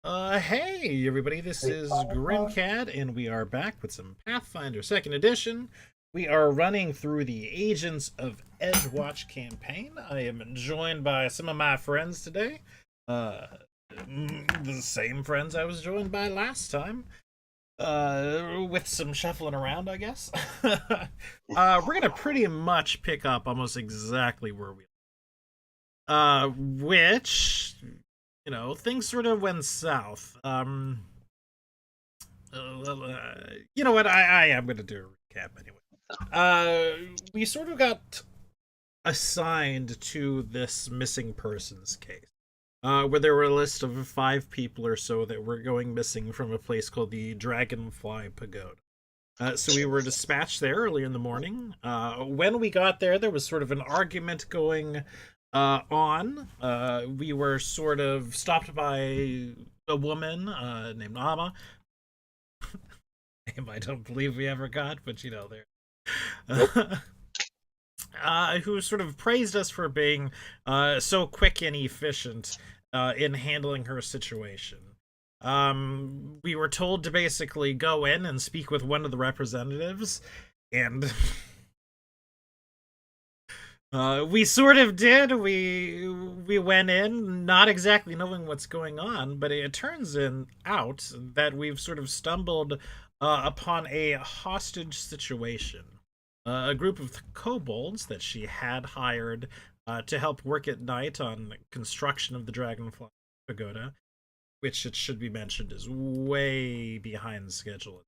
Hey everybody, this is Grimcat, and we are back with some Pathfinder 2nd Edition. We are running through the Agents of Edgewatch campaign. I am joined by some of my friends today. Uh, the same friends I was joined by last time. With some shuffling around, I guess. We're gonna pretty much pick up almost exactly where we which things sort of went south. You know what? I am going to do a recap anyway. We sort of got assigned to this missing persons case, where there were a list of 5 people or so that were going missing from a place called the Dragonfly Pagoda. So we were dispatched there early in the morning. When we got there, there was sort of an argument going on. We were sort of stopped by a woman named Amma. Name I don't believe we ever got, but there. Who sort of praised us for being so quick and efficient in handling her situation. We were told to basically go in and speak with one of the representatives, and we sort of did. We went in not exactly knowing what's going on, but it turns out that we've sort of stumbled upon a hostage situation. A group of kobolds that she had hired to help work at night on construction of the Dragonfly Pagoda, which it should be mentioned is way behind schedule,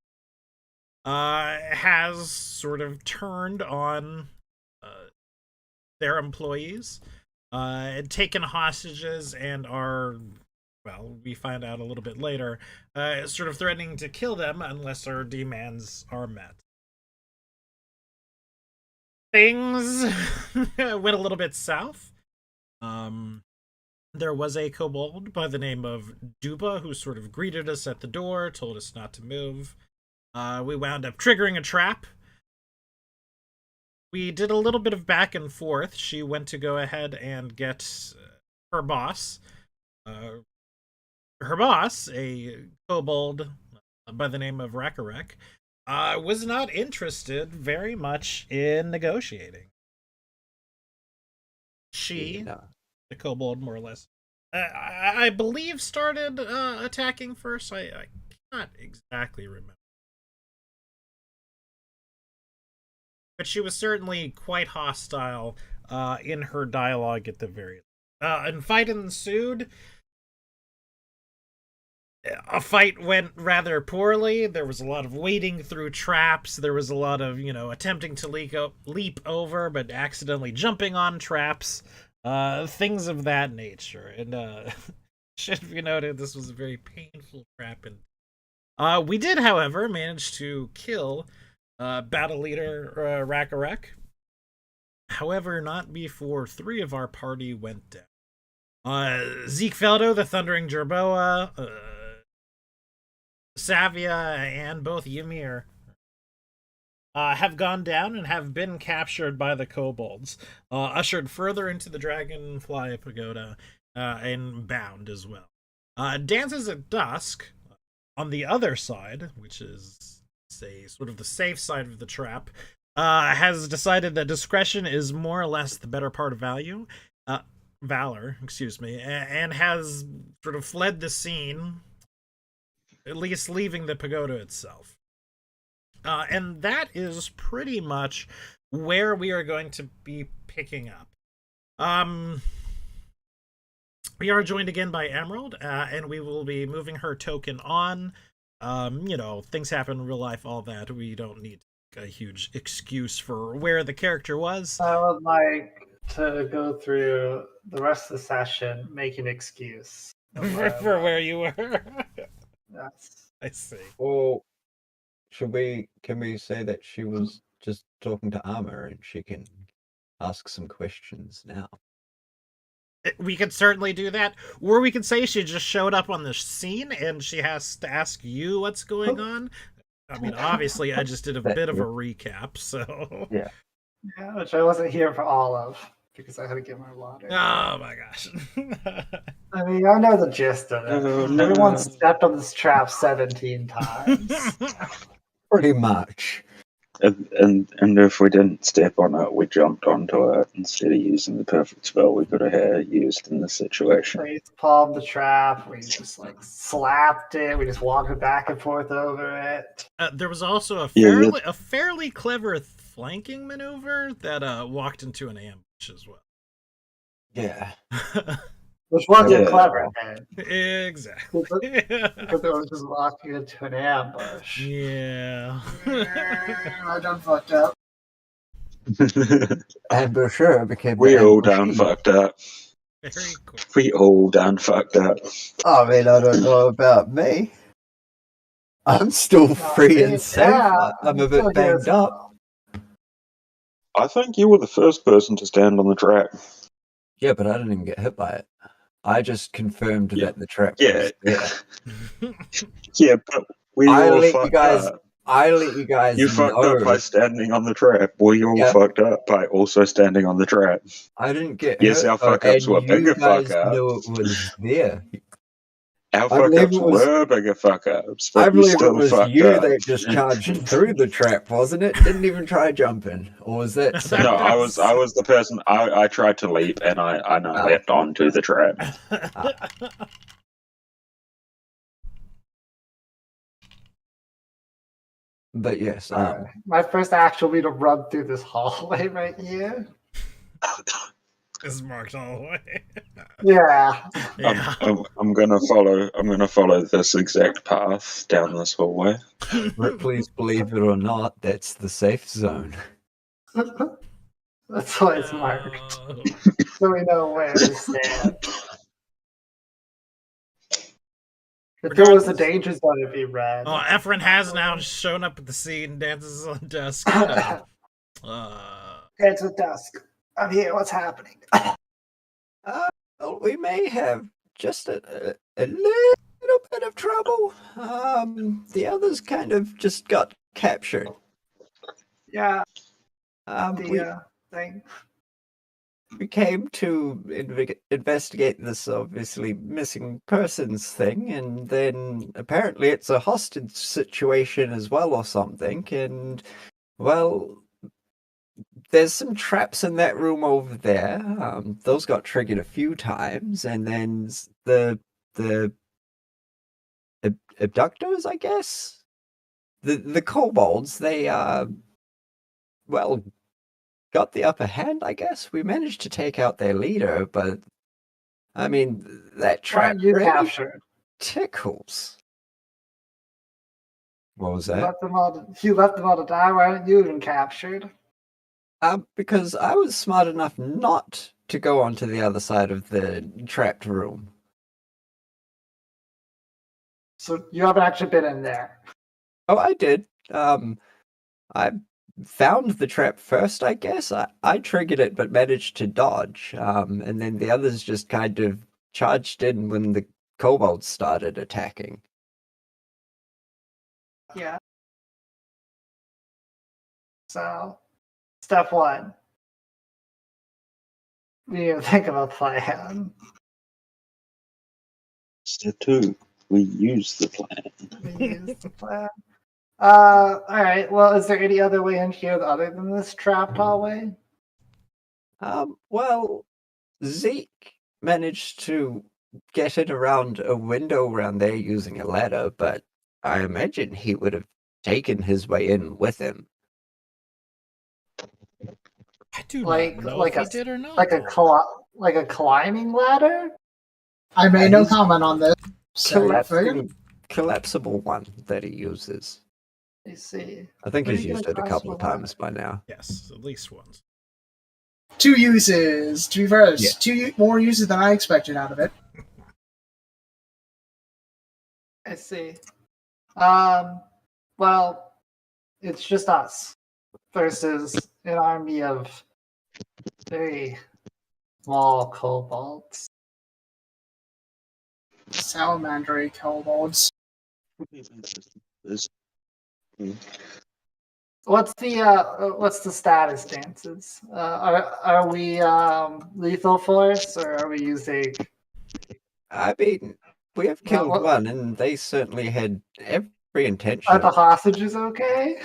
has sort of turned on their employees, and taken hostages, and are, well, we find out a little bit later, sort of threatening to kill them unless our demands are met. Things went a little bit south. There was a kobold by the name of Duba who sort of greeted us at the door, told us not to move. We wound up triggering a trap. We did a little bit of back and forth. She went to go ahead and get her boss. Her boss, a kobold by the name of Rakarek, was not interested very much in negotiating. She, the kobold, more or less, I believe, started attacking first. I cannot exactly remember. But she was certainly quite hostile in her dialogue at the very least. And fight ensued. A fight went rather poorly. There was a lot of wading through traps. There was a lot of, attempting to leap over, but accidentally jumping on traps. Things of that nature. And should be noted, this was a very painful trap. And we did, however, manage to kill battle leader Rakarek. However, not before 3 of our party went down. Zeke Feldo, the Thundering Jerboa, Savia, and both Ymir have gone down and have been captured by the kobolds, ushered further into the Dragonfly Pagoda, and bound as well. Dances at Dusk, on the other side, which is, say, sort of the safe side of the trap, has decided that discretion is more or less the better part of valor, and has sort of fled the scene, at least leaving the pagoda itself. And that is pretty much where we are going to be picking up. We are joined again by Emerald, and we will be moving her token on. Things happen in real life, all that. We don't need a huge excuse for where the character was. I would like to go through the rest of the session, make an excuse. For where you were. Yes. I see. Or can we say that she was just talking to Armor and she can ask some questions now? We could certainly do that. Or we could say she just showed up on the scene and she has to ask you what's going on. I mean, obviously, I just did a bit of a recap, so... Yeah, which I wasn't here for all of. because I had to get my water. Oh my gosh. I mean, I know the gist of it. Oh, no. Everyone stepped on this trap 17 times. Pretty much. And if we didn't step on it, we jumped onto it instead of using the perfect spell we could have used in this situation. Face palmed the trap. We just like slapped it. We just walked it back and forth over it. There was also a Yeah, fairly clever flanking maneuver that walked into an ambush as well. Yeah. Which wasn't Yeah. clever then. Exactly. Because it was just walking into an ambush. Yeah. I done fucked up. Ambusher became We the all done ambushee. fucked up. Very cool. We all done fucked up. I mean, I don't know about me. I'm still free and safe. Yeah, I'm a still bit banged here. up. I think you were the first person to stand on the trap. Yeah, but I didn't even get hit by it. I just confirmed Yeah. that the trap Yeah. was there. Yeah, but we I all let you fucked guys. up. I let you guys You fucked know. up by standing on the trap. We all Yeah. fucked up by also standing on the trap. I didn't get Yes, hurt. our fuck ups and were you bigger guys fuck ups. knew it was there. Our I fuck believe ups it was- were bigger fuck ups, I but you believe it still was fucked you up. that just charged through the trap, wasn't it? Didn't even try jumping, or was that? No, I was the person. I tried to leap and I leapt onto the trap. But yes, My first action will be to run through this hallway right here. Is marked all the way. Yeah. Yeah. I'm gonna follow this exact path down this hallway. Please believe it or not, that's the safe zone. That's why it's marked. So we know where to stand. If there was a danger zone, it'd be red. Oh, Efren has now shown up at the scene, dances on dusk. It's a dusk. I'm here. What's happening? Well, we may have just a little bit of trouble. The others kind of just got captured. Yeah, We thing. we came to investigate this obviously missing persons thing, and then apparently it's a hostage situation as well or something, and well, there's some traps in that room over there. Those got triggered a few times, and then the abductors, I guess, the kobolds, they well, got the upper hand, I guess. We managed to take out their leader, but I mean, that Why trap aren't you really captured? tickles. What was You that? left them all to die. Why aren't you even captured? Because I was smart enough not to go onto the other side of the trapped room. So you haven't actually been in there. Oh, I did. I found the trap first, I guess. I triggered it, but managed to dodge. And then the others just kind of charged in when the kobolds started attacking. Yeah. So, step one. We need to think of a plan. Step 2, we use the plan. We use the plan. Alright, well, is there any other way in here other than this trapped hallway? Well, Zeke managed to get it around a window around there using a ladder, but I imagine he would have taken his way in with him. I do Like- not know like if a- he did or not. Like a climbing ladder? I made no He's comment on this. So, collapsible one that he uses. I see. I think Where he's do you used get it a a couple of collapsible times by now. Yes, at least once. 2 uses. To be fair, Yeah. two more uses than I expected out of it. I see. Well, it's just us versus an army of very small kobolds. Salamander kobolds. what's the status, Dances? Are we lethal force, or are we using? I mean, we have killed what- one, and they certainly had every intention Are the of. hostages okay?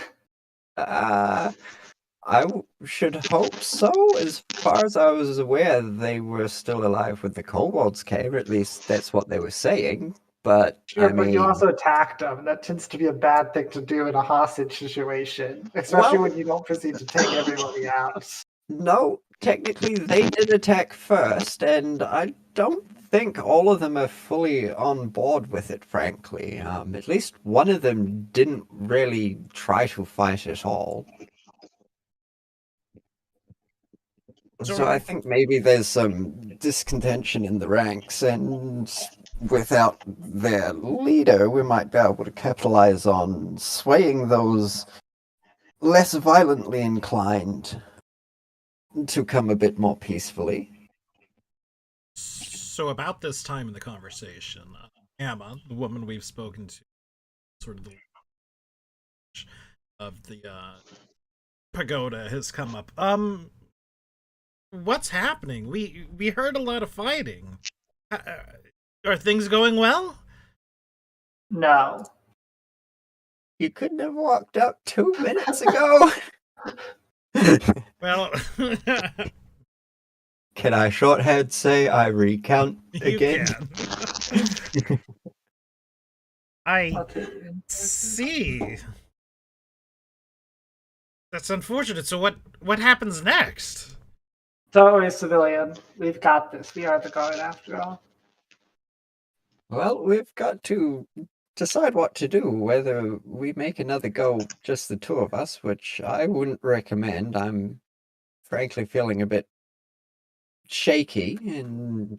Should hope so. As far as I was aware, they were still alive when the kobolds came. At least that's what they were saying. But Sure, I but you mean, also attacked them. That tends to be a bad thing to do in a hostage situation, especially Well- when you don't proceed to take everybody out. no. Technically, they did attack first, and I don't think all of them are fully on board with it. Frankly, at least one of them didn't really try to fight at all. So I think maybe there's some discontention in the ranks, and without their leader, we might be able to capitalize on swaying those less violently inclined to come a bit more peacefully. So about this time in the conversation, Emma, the woman we've spoken to, sort of the of the pagoda, has come up. What's happening? We heard a lot of fighting. Are things going well? No. You couldn't have walked up 2 minutes ago. Well, Can I shorthand say I recount you again? can. I I'll take it. see. That's unfortunate. So what happens next? Don't worry, civilian. We've got this. We are the guard after all. Well, we've got to decide what to do, whether we make another go, just the two of us, which I wouldn't recommend. I'm frankly feeling a bit shaky, and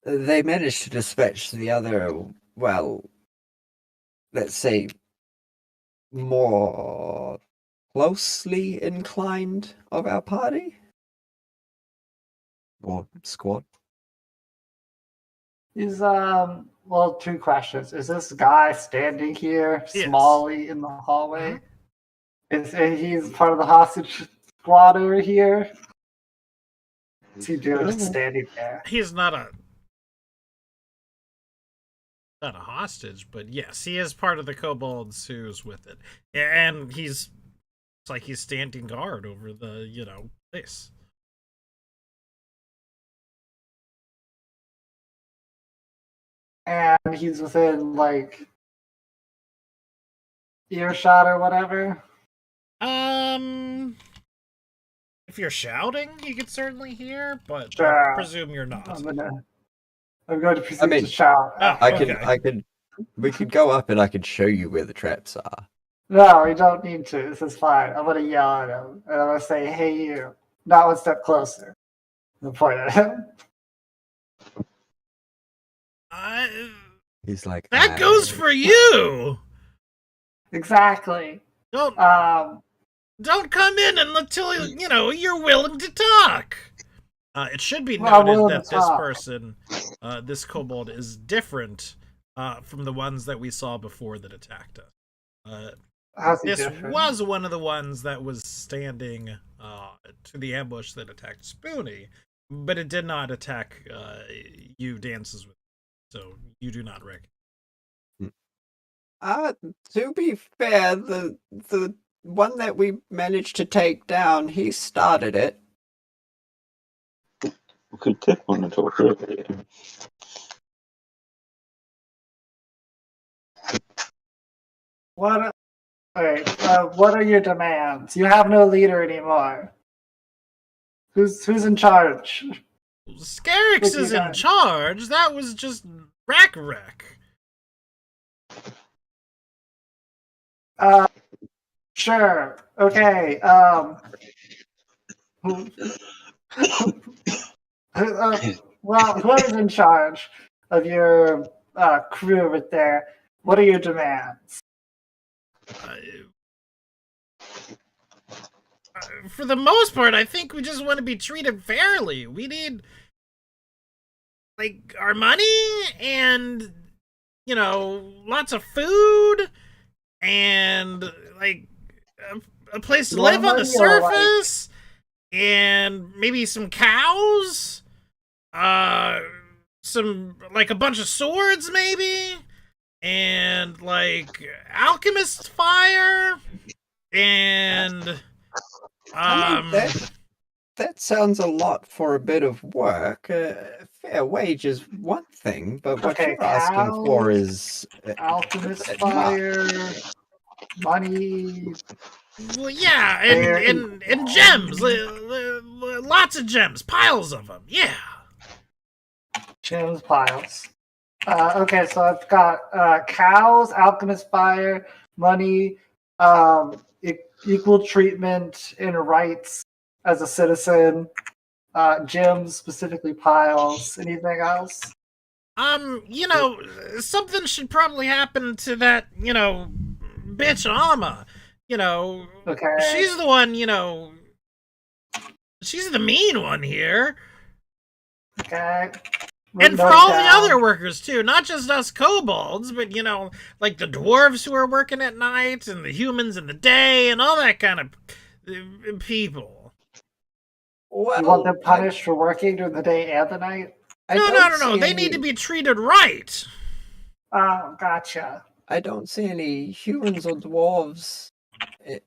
they managed to dispatch the other, well, let's say, more closely inclined of our party. Or squad. Is well, two questions. Is this guy standing here, Yes. smally in the hallway? Is he's part of the hostage squad over here? What's he doing just standing there? He's not a hostage, but yes, he is part of the kobolds who's with it, and it's like he's standing guard over the place. And he's within like earshot or whatever. If you're shouting, you can certainly hear, but Sure. I presume you're not. I'm going to proceed mean, to shout. Oh, I we could go up and I could show you where the traps are. No, we don't need to. This is fine. I'm gonna yell at him and I'm gonna say, "Hey, you!" Not one step closer. And point at him. He's like, That goes for you. Exactly. Don't come in until you're willing to talk. It should be Well, I'm noted willing that to this talk. person, this kobold, is different from the ones that we saw before that attacked us. How's he This different? was one of the ones that was standing to the ambush that attacked Spoonie, but it did not attack you, Dances with. So you do not recognize. To be fair, the one that we managed to take down, he started it. We could tip on it already. What? Alright. What are your demands? You have no leader anymore. Who's in charge? Scarix Look, you is in got- charge. That was just Rakarek. Sure. Okay. Well, whoever's in charge of your crew right there, what are your demands? For the most part, I think we just want to be treated fairly. We need, like, our money and, lots of food and, like, a place to More live on the money or, like- surface, and maybe some cows, some like a bunch of swords, maybe, and like alchemist fire, and I mean, that sounds a lot for a bit of work. Fair wage is one thing, but what Okay, you're asking for cows, is alchemist bit fire, money. well, yeah, Fair and gems, lots of gems, piles of them. Yeah. Gems piles. Okay, so I've got cows, alchemist fire, money, equal treatment and rights as a citizen, gems, specifically piles. Anything else? Something should probably happen to that, bitch Alma. Okay. She's the one, she's the mean one here. Okay. And for Note all the down. other workers, too. Not just us kobolds, but, like the dwarves who are working at night, and the humans in the day, and all that kind of people. well. You want them punished for working during the day and the night? No. They need to be treated right. Gotcha. I don't see any humans or dwarves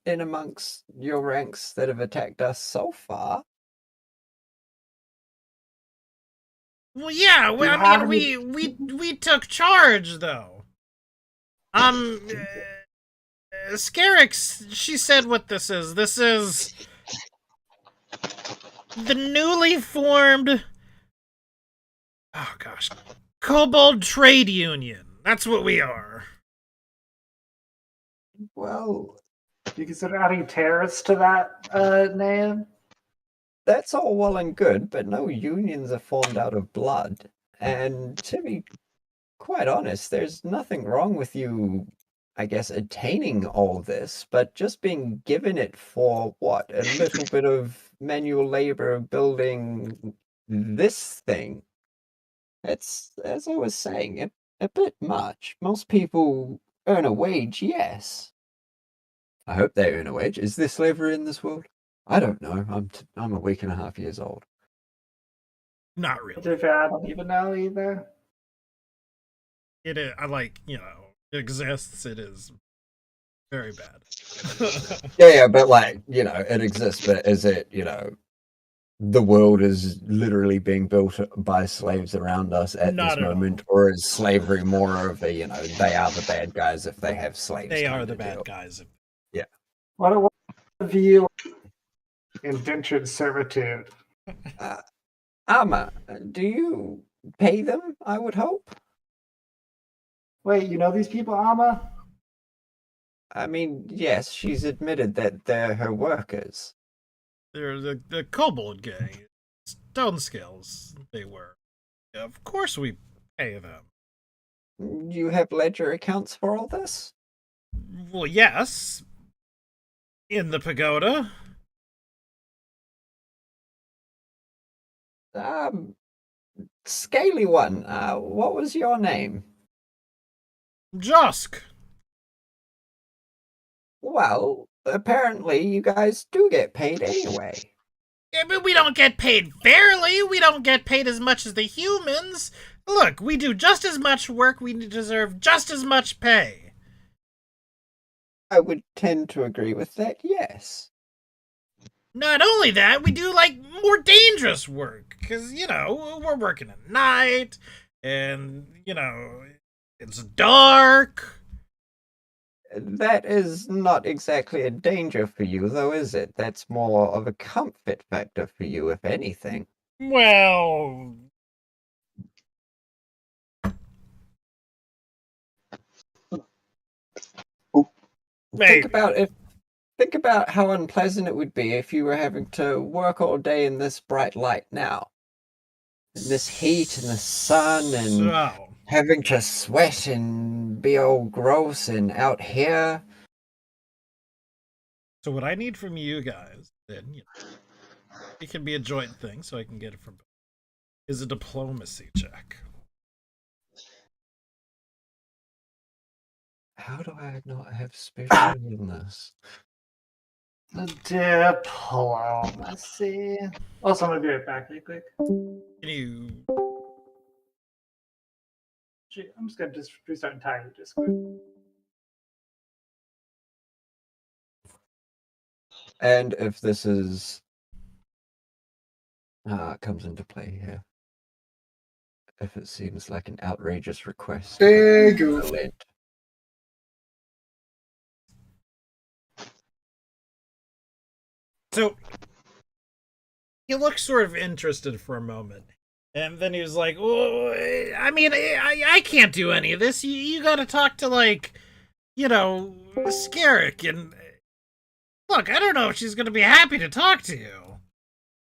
in amongst your ranks that have attacked us so far. Well, yeah, Do you I have mean, we took charge, though. Scarix, she said what this is. This is the newly formed, oh gosh, Kobold Trade Union. That's what we are. Well, Do you consider adding terrorists to that name? that's all well and good, but no unions are formed out of blood. And to be quite honest, there's nothing wrong with you, I guess, attaining all this, but just being given it for what? A little bit of manual labor building this thing. It's, as I was saying, a bit much. Most people earn a wage, yes. I hope they earn a wage. Is there slavery in this world? I don't know. I'm a week and a half years old. Not To really. be fair, I don't even know either. It is, it exists. It is very bad. Yeah, but it exists, but is it, the world is literally being built by slaves around us at Not this at all. moment, or is slavery more of a, they are the bad guys if they have slaves? They are kind the of bad deal? guys. What view indentured servitude? Amma, do you pay them, I would hope? Wait, you know these people, Amma? I mean, yes, she's admitted that they're her workers. They're the kobold gang. Stone Scales, they were. Of course we pay them. You have ledger accounts for all this? Well, yes. In the pagoda. Scaly one, what was your name? Josk. Well, apparently you guys do get paid anyway. Yeah, but we don't get paid fairly. We don't get paid as much as the humans. Look, we do just as much work. We deserve just as much pay. I would tend to agree with that, yes. Not only that, we do, more dangerous work. Because, we're working at night. And, it's dark. That is not exactly a danger for you, though, is it? That's more of a comfort factor for you, if anything. Well... Think maybe. think about how unpleasant it would be if you were having to work all day in this bright light now. In this heat and the sun and So, having to sweat and be all gross and out here. so what I need from you guys, then, it can be a joint thing, so I can get it from both, is a diplomacy check. How do I not have special illness? Diplomacy. Also, I'm gonna be right back really quick. Can you? I'm just gonna restart entirely Discord. And if this is comes into play here, if it seems like an outrageous request, Big oof. relent. So he looked sort of interested for a moment, and then he was like, "Oh, I mean, I can't do any of this. You got to talk to like, Scarrick, and look, I don't know if she's gonna be happy to talk to you.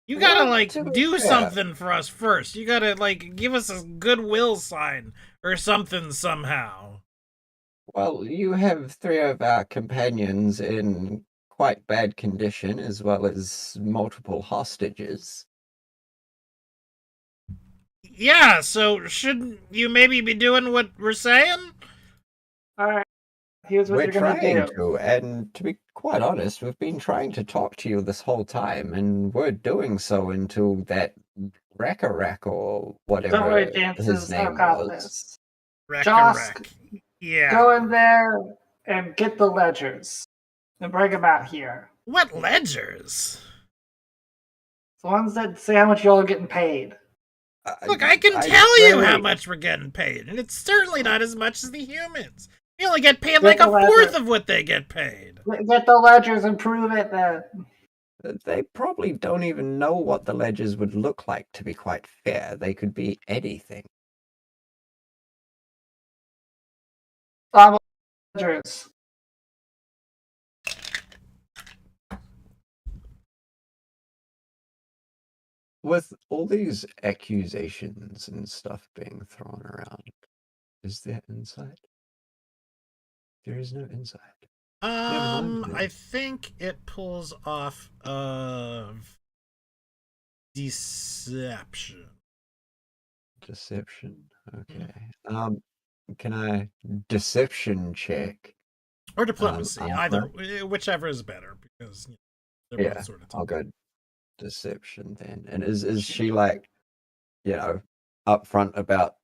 You gotta Well, like to be do fair- something for us first. You gotta like give us a goodwill sign or something somehow." Well, you have three of our companions in quite bad condition, as well as multiple hostages. Yeah, so shouldn't you maybe be doing what we're saying? Alright, here's what We're you're gonna trying do. to, and to be quite honest, we've been trying to talk to you this whole time, and we're doing so until that Rack or whatever Don't worry, his chances, name I've got was. this. Wreck Josk, Yeah. go in there and get the ledgers and bring them out here. What ledgers? The ones that say how much y'all are getting paid. Look, I can I'd tell you how say- much we're getting paid, and it's certainly not as much as the humans. We only get paid Get like the a fourth ledger. of what they get paid. Get the ledgers and prove it then. They probably don't even know what the ledgers would look like, to be quite fair. They could be anything. Ledgers. With all these accusations and stuff being thrown around, is there insight? There is no insight. mind then. I think it pulls off of deception. Deception. Okay. Can I deception check? Or diplomacy, armor? either, whichever is better, because they're Yeah, both sort of I'll go deception then. And is she like, upfront about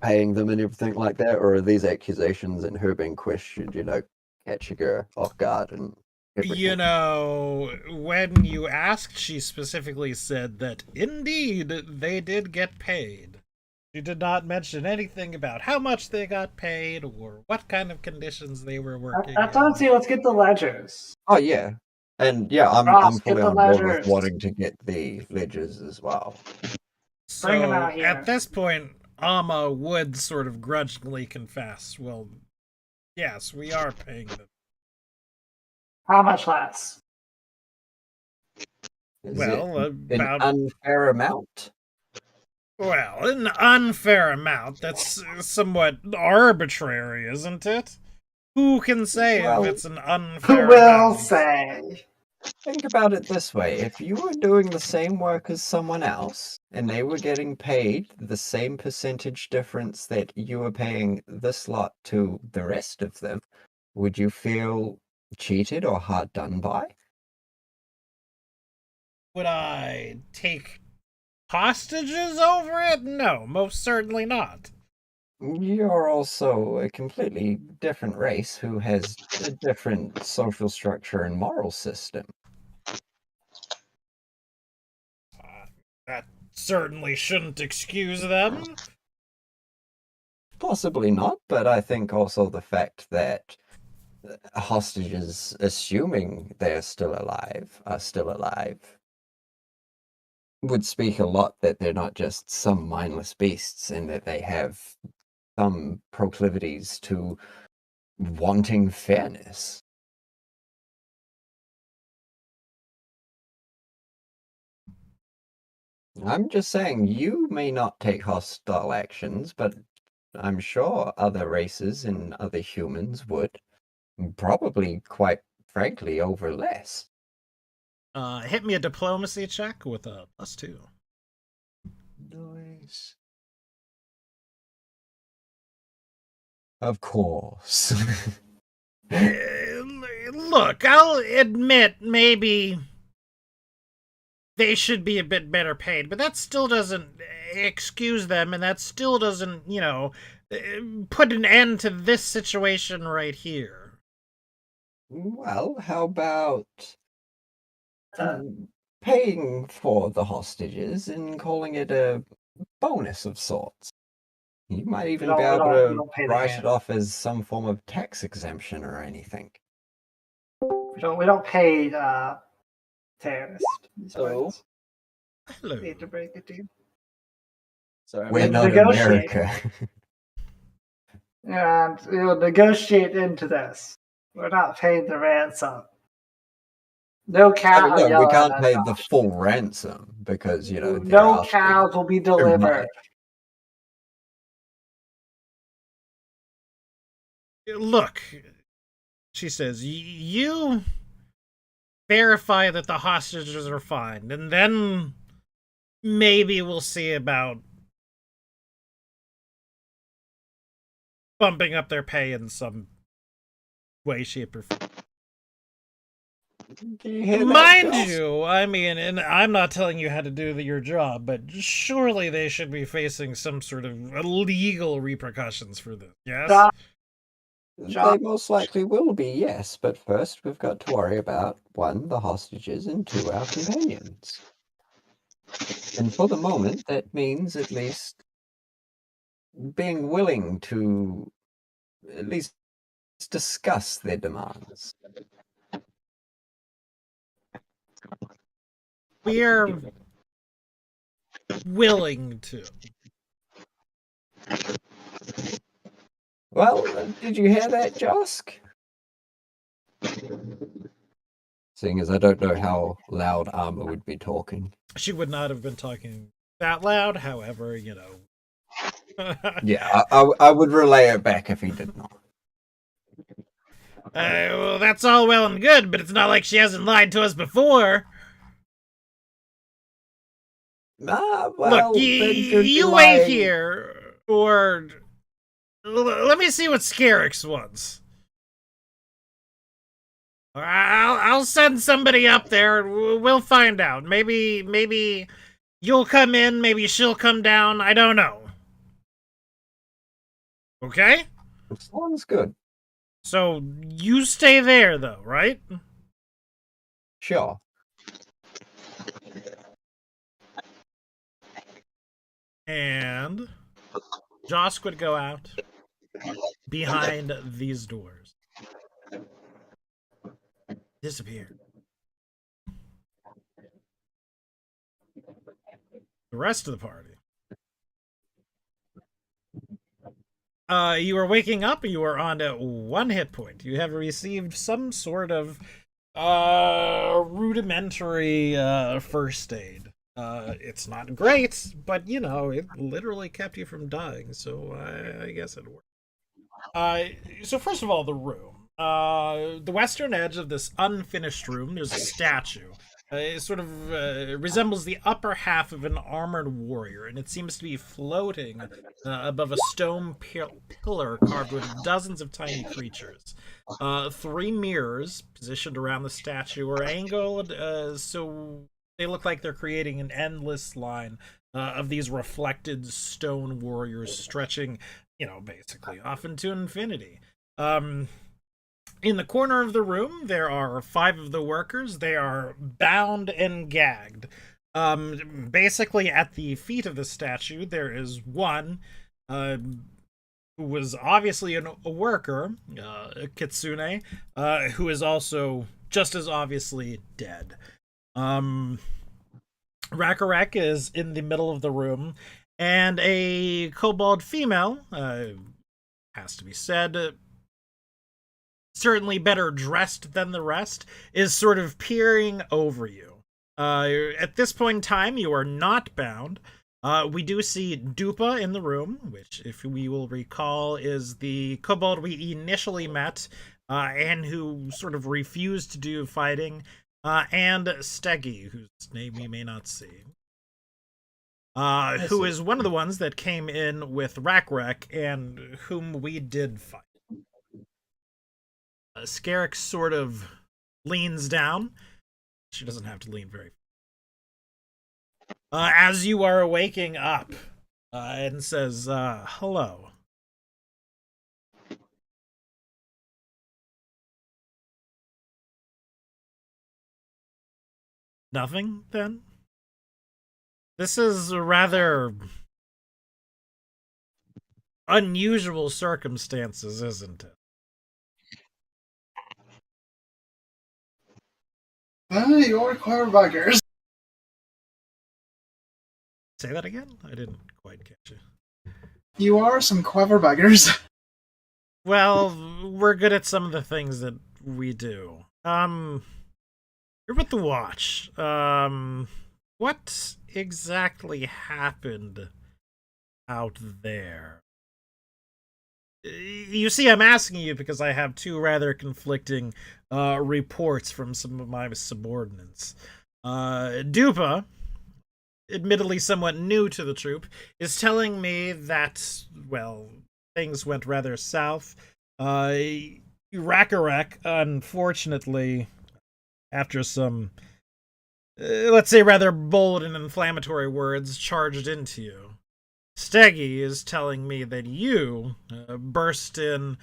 paying them and everything like that, or are these accusations and her being questioned, catching her off guard and everything? When you asked, she specifically said that indeed they did get paid. She did not mention anything about how much they got paid or what kind of conditions they were working That's what I'm in. saying. Let's get the ledgers. Oh yeah. And yeah, I'm Ross, get fully the on board with ledgers. wanting to get the ledgers as well. Bring 'em So out here. at this point, Amma would sort of grudgingly confess, well, yes, we are paying them. How much less? Is Well, it an about unfair amount? an unfair amount. That's somewhat arbitrary, isn't it? Who can say Well, if it's an Who unfair will amount? say? Think about it this way. If you were doing the same work as someone else and they were getting paid the same percentage difference that you were paying this lot to the rest of them, would you feel cheated or hard done by? Would I take hostages over it? No, most certainly not. You're also a completely different race who has a different social structure and moral system. That certainly shouldn't excuse them. Possibly not, but I think also the fact that hostages, assuming they're still alive, are still alive, would speak a lot that they're not just some mindless beasts and that they have some proclivities to wanting fairness. I'm just saying, you may not take hostile actions, but I'm sure other races and other humans would. Probably, quite frankly, over less. Hit me a diplomacy check with a +2. Nice. Of course. look, I'll admit maybe they should be a bit better paid, but that still doesn't excuse them, and that still doesn't, put an end to this situation right here. Well, how about Uh, paying for the hostages and calling it a bonus of sorts? You might even be we able we to don't pay the write hand. it off as some form of tax exemption or anything. We don't pay terrorists. So? Hello. Hate to break it to you. We're We not negotiate. America. And we'll negotiate into this. We're not paying the ransom. No I cow. mean, look, we yelling can't at pay us. the full ransom because, they're No asking cows will be too delivered. much. Look, she says, you verify that the hostages are fine, and then maybe we'll see about bumping up their pay in some way, shape, or form. Do you hear that, Mind Joss? you, I mean, and I'm not telling you how to do your job, but surely they should be facing some sort of legal repercussions for this, yes? Stop. They most likely will be, yes, but first we've got to worry about, 1, the hostages, and 2, our companions. And for the moment, that means at least being willing to at least discuss their demands. We're willing to. Well, did you hear that, Josk? Seeing as I don't know how loud Armor would be talking. She would not have been talking that loud, however, Yeah, I would relay it back if he did not. Well, that's all well and good, but it's not like she hasn't lied to us before. Well, Look, then you wait here, or let me see what Scarix wants. Or I'll send somebody up there. We'll find out. Maybe you'll come in. Maybe she'll come down. I don't know. Okay? Sounds good. So you stay there, though, right? Sure. And Josk would go out behind these doors. Disappear. The rest of the party. You are waking up, you are on 1 hit point. You have received some sort of rudimentary first aid. It's not great, but it literally kept you from dying, so I guess it worked. So first of all, the room. The western edge of this unfinished room, there's a statue. It sort of resembles the upper half of an armored warrior, and it seems to be floating above a stone pillar carved with dozens of tiny creatures. 3 mirrors positioned around the statue are angled so they look like they're creating an endless line of these reflected stone warriors stretching, basically off into infinity. In the corner of the room, there are 5 of the workers. They are bound and gagged. Basically, at the feet of the statue, there is one who was obviously a worker, Kitsune, who is also just as obviously dead. Rakarek is in the middle of the room, and a kobold female, has to be said, certainly better dressed than the rest, is sort of peering over you. At this point in time, you are not bound. We do see Dupa in the room, which, if we will recall, is the kobold we initially met, and who sort of refused to do fighting, and Steggy, whose name we may not see. Who is one of the ones that came in with Rakrek, and whom we did fight. Scarrick sort of leans down. She doesn't have to lean very far. As you are waking up, and says, hello. Nothing, then? This is rather unusual circumstances, isn't it? You're clever buggers. Say that again? I didn't quite catch you. You are some clever buggers. Well, we're good at some of the things that we do. You're with the Watch. What exactly happened out there? You see, I'm asking you because I have two rather conflicting reports from some of my subordinates. Dupa, admittedly somewhat new to the troop, is telling me that, well, things went rather south. Rakarek, unfortunately, after some, let's say, rather bold and inflammatory words, charged into you. Steggy is telling me that you burst in,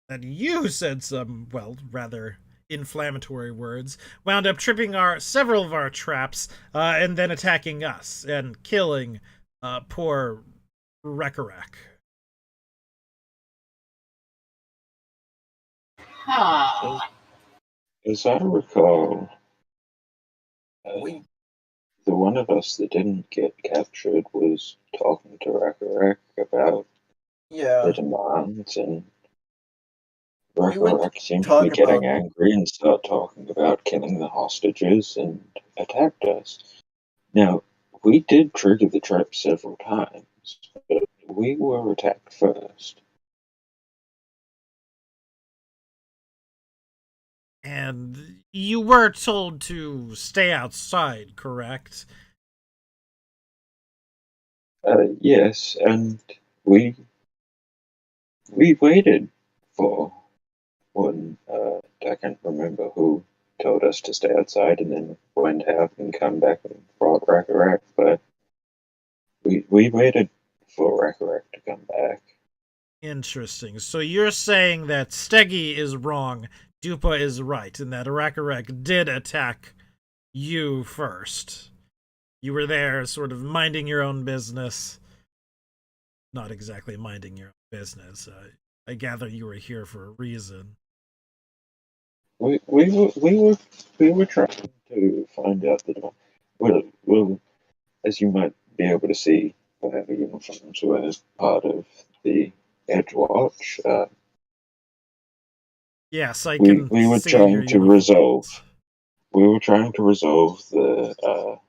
that you said some, well, rather inflammatory words, wound up tripping several of our traps, and then attacking us and killing poor Rakarek. Huh. As I recall, the one of us that didn't get captured was talking to Rakarek about the demands, and Rakarek seemed to be getting angry and started talking about killing the hostages and attacked us. Now, we did trigger the trap several times, but we were attacked first. And you were told to stay outside, correct? Yes, and we waited for one, I can't remember who told us to stay outside and then went out and come back and brought Rakarek, but we waited for Rakarek to come back. Interesting. So you're saying that Steggy is wrong, Dupa is right, and that Rakarek did attack you first. You were there sort of minding your own business. Not exactly minding your own business. I gather you were here for a reason. We were trying to find out the well, as you might be able to see by our uniforms, were part of the Edgewatch. Yes, I we can. were see trying your to uniforms. resolve. We were trying to resolve the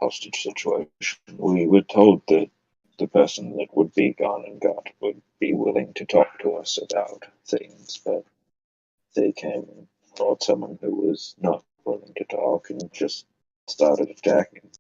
hostage situation. We were told that the person that would be gone and got would be willing to talk to us about things, but they came and brought someone who was not willing to talk and just started attacking.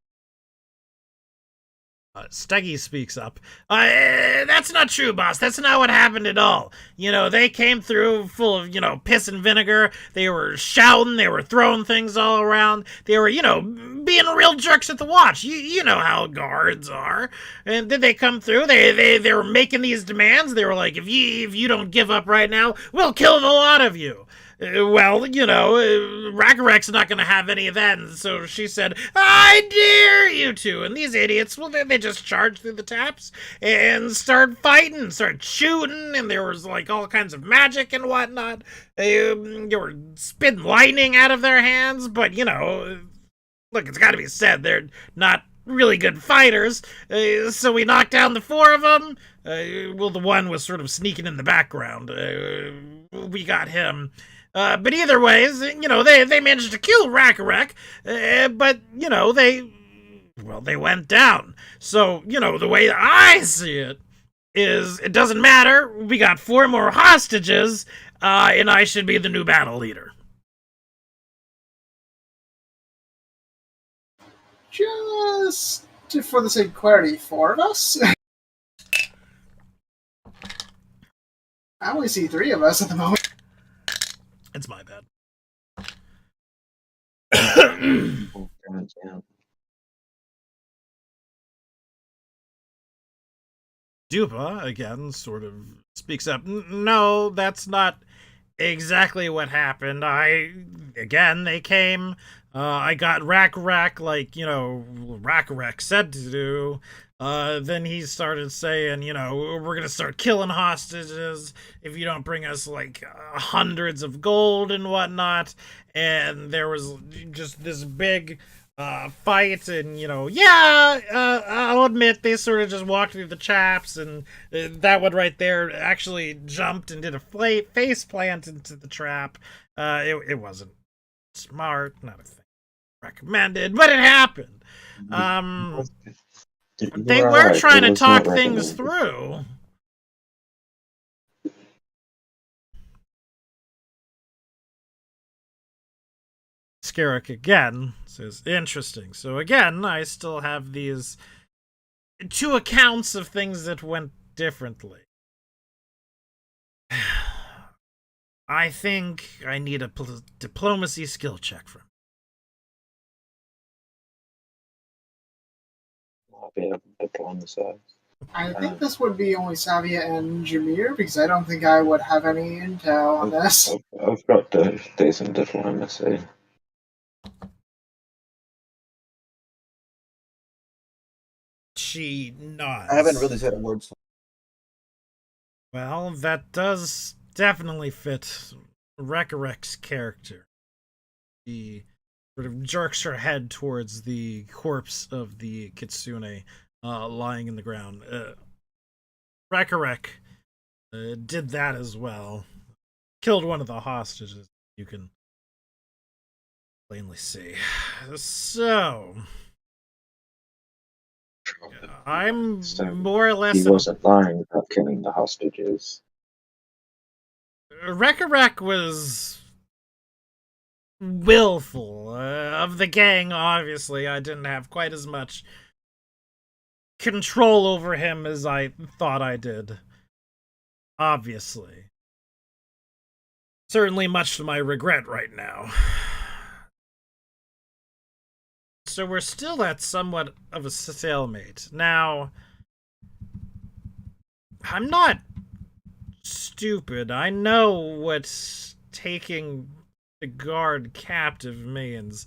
Steggy speaks up. That's not true, boss. That's not what happened at all. You know, they came through full of, piss and vinegar. They were shouting. They were throwing things all around. They were, being real jerks at the Watch. You know how guards are. And did they come through? They were making these demands. They were like, if you don't give up right now, we'll kill the lot of you. Well, Rakarek's not going to have any of that, and so she said, I dare you to, and these idiots, well, they just charged through the taps and started fighting, started shooting, and there was, all kinds of magic and whatnot. They were spitting lightning out of their hands, but, look, it's got to be said, they're not really good fighters, so we knocked down the four of them. The one was sort of sneaking in the background. We got him. But either ways, they managed to kill Rakarek, but, they went down. So, the way I see it is it doesn't matter. We got 4 more hostages, and I should be the new battle leader. Just for the sake of clarity, 4 of us? I only see 3 of us at the moment. It's my bad. Oh, God, yeah. Dupa, again, sort of speaks up. No, that's not exactly what happened. They came. I got rack, like, rack said to do. Then he started saying, we're gonna start killing hostages if you don't bring us, like, hundreds of gold and whatnot. And there was just this big fight, and I'll admit they sort of just walked through the chaps, and that one right there actually jumped and did a face plant into the trap. It wasn't smart, not a thing recommended, but it happened. They were trying to talk things through. Scarrick again says, interesting. So again, I still have these two accounts of things that went differently. I think I need a diplomacy skill check from I'll be able to diplomacize. I think this would be only Savia and Jameer, because I don't think I would have any intel on this. I've got decent diplomacy. She nods. I haven't really said a word. Well, that does definitely fit Rekarek's character. She sort of jerks her head towards the corpse of the kitsune lying in the ground. Rekarek did that as well. Killed one of the hostages, you can plainly see. So, I'm more or less... He wasn't lying about killing the hostages. Rekarek was willful. Of the gang, obviously, I didn't have quite as much control over him as I thought I did. Obviously. Certainly much to my regret right now. So we're still at somewhat of a stalemate. Now, I'm not stupid. I know what taking the guard captive means.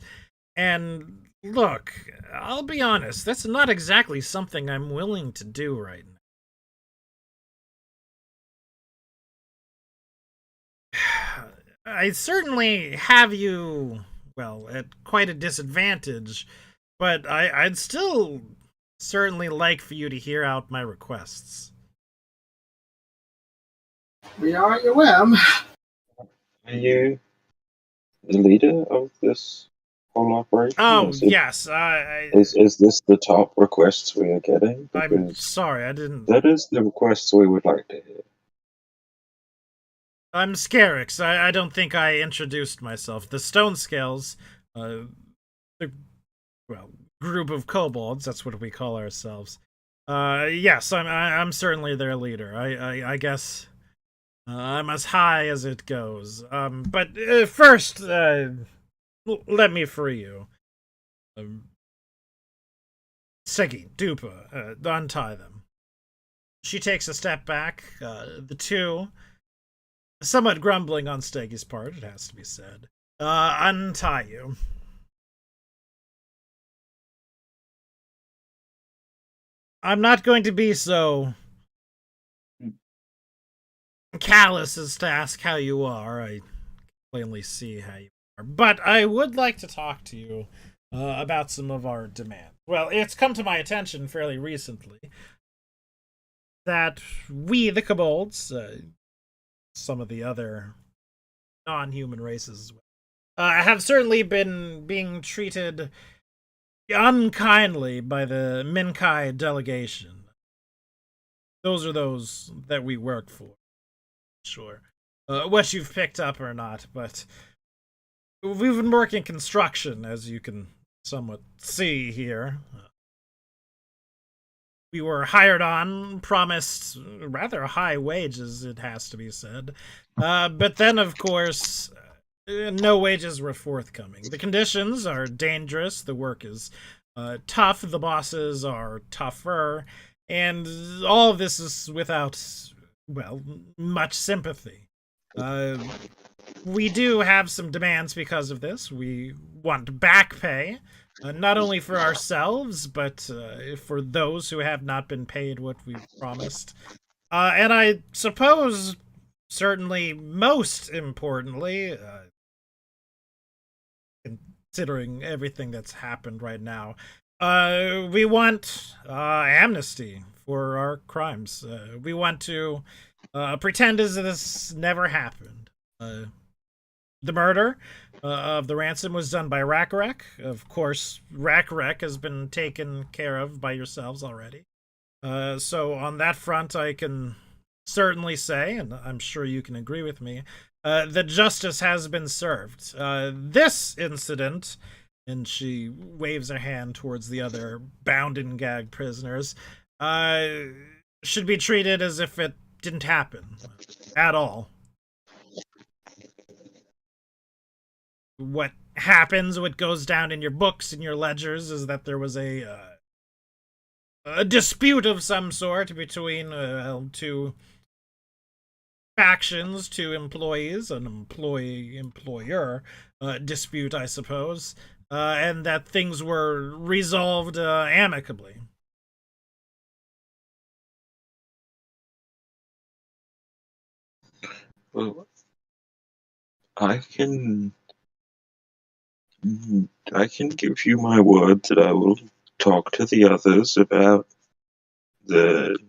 And look, I'll be honest, that's not exactly something I'm willing to do right now. I certainly have you, well, at quite a disadvantage, but I'd still certainly like for you to hear out my requests. We are at your whim. Are you the leader of this whole operation? Oh, yes. Is this the top requests we are getting? I'm Because sorry, I didn't... that is the requests we would like to hear. I'm Scarix. I don't think I introduced myself. The Stone Scales, the group of kobolds, that's what we call ourselves. Yes, I'm certainly their leader. I guess I'm as high as it goes. But first, let me free you. Segi, Dupa, untie them. She takes a step back. The two, somewhat grumbling on Stegi's part, it has to be said, untie you. I'm not going to be so callous as to ask how you are. I plainly see how you are. But I would like to talk to you about some of our demands. Well, it's come to my attention fairly recently that we, the kobolds, some of the other non-human races, have certainly been being treated unkindly by the Minkai delegation. Those are those that we work for. Sure. What you've picked up or not, but we've been working construction, as you can somewhat see here. We were hired on, promised rather high wages, it has to be said. But then, of course, no wages were forthcoming. The conditions are dangerous. The work is tough. The bosses are tougher. And all of this is without, well, much sympathy. We do have some demands because of this. We want back pay, not only for ourselves, but for those who have not been paid what we've promised. And I suppose, certainly most importantly, considering everything that's happened right now, we want amnesty for our crimes. We want to pretend as this never happened. The murder of the ransom was done by Rakarek. Of course, Rakarek has been taken care of by yourselves already. So on that front, I can certainly say, and I'm sure you can agree with me, that justice has been served. This incident, and she waves her hand towards the other bound and gagged prisoners, should be treated as if it didn't happen at all. What happens, what goes down in your books, in your ledgers, is that there was a dispute of some sort between two factions, two employees, an employee-employer dispute, I suppose, and that things were resolved amicably. Well, I can give you my word that I will talk to the others about the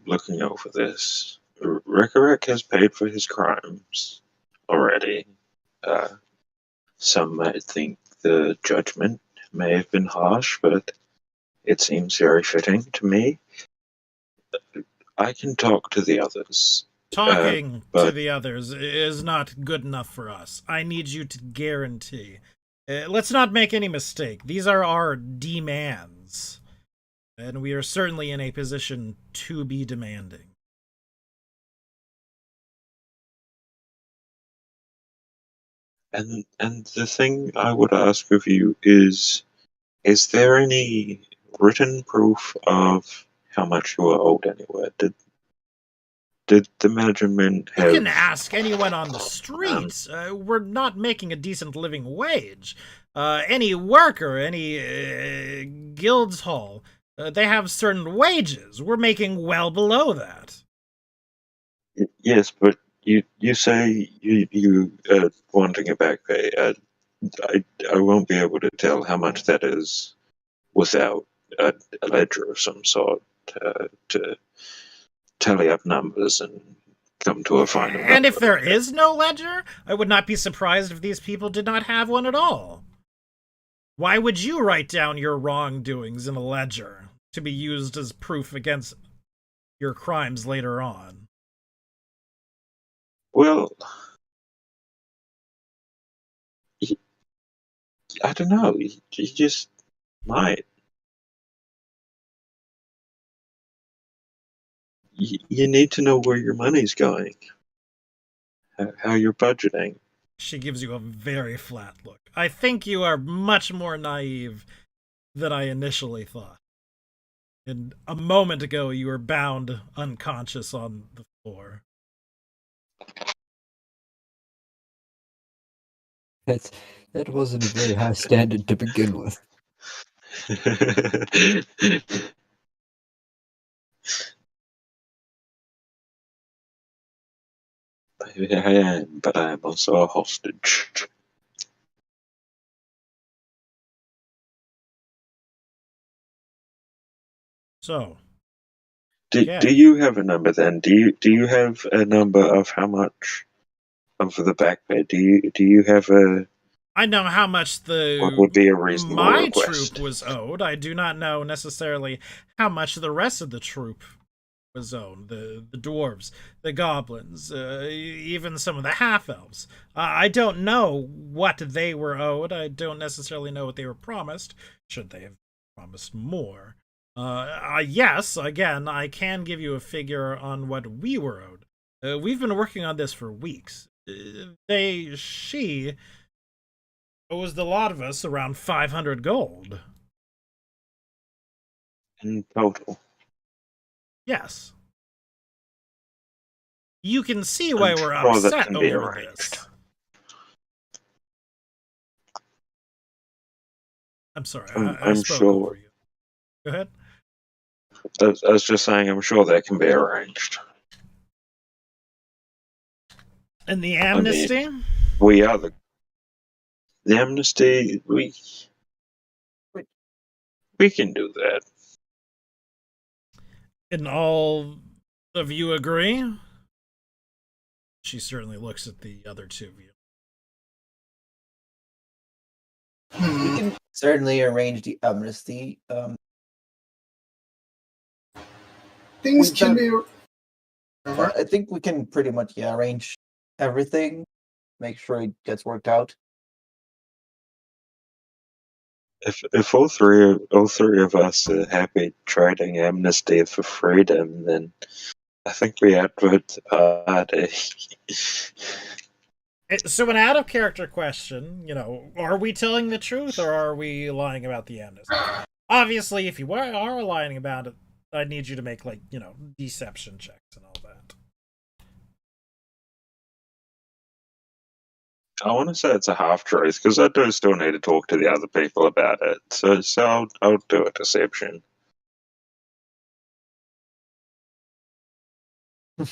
looking over this. Rekarek has paid for his crimes already. Some might think the judgment may have been harsh, but it seems very fitting to me. I can talk to the others. Talking to the others is not good enough for us. I need you to guarantee. Let's not make any mistake. These are our demands. And we are certainly in a position to be demanding. And the thing I would ask of you is there any written proof of how much you are owed anywhere? Did the management have... You can ask anyone on the streets. We're not making a decent living wage. Any worker, any guilds hall, they have certain wages. We're making well below that. Yes, but you say you wanting a back pay. I won't be able to tell how much that is without a ledger of some sort to tally up numbers and come to a final number. And if there is no ledger, I would not be surprised if these people did not have one at all. Why would you write down your wrongdoings in a ledger to be used as proof against your crimes later on? Well, I don't know. You just might. You need to know where your money's going, how you're budgeting. She gives you a very flat look. I think you are much more naive than I initially thought. And a moment ago, you were bound unconscious on the floor. That wasn't a very high standard to begin with. I am, but I am also a hostage. So, do you have a number then? Do you have a number of how much of the back pay? Do you have a... I know how much what would be a reasonable my request? troop was owed. I do not know necessarily how much the rest of the troop was owed. The dwarves, the goblins, even some of the half-elves. I don't know what they were owed. I don't necessarily know what they were promised. Should they have promised more? Yes, again, I can give you a figure on what we were owed. We've been working on this for weeks. She owes the lot of us around 500 gold. In total. Yes. You can see why we're sure that upset can be over arranged. this. I'm sorry, I I'm spoke sure. over you. Go ahead. I was just saying, I'm sure that can be arranged. And the amnesty? We are the amnesty. We can do that. And all of you agree? She certainly looks at the other two of you. We can certainly arrange the amnesty. Things can be. I think we can pretty much arrange everything, make sure it gets worked out. If all three of us are happy trading amnesty for freedom, then I think we outvote the party. So an out-of-character question, are we telling the truth or are we lying about the amnesty? Obviously, if you are lying about it, I need you to make, deception checks and all that. I want to say it's a half-truth, because I do still need to talk to the other people about it. So I'll do a deception. Really,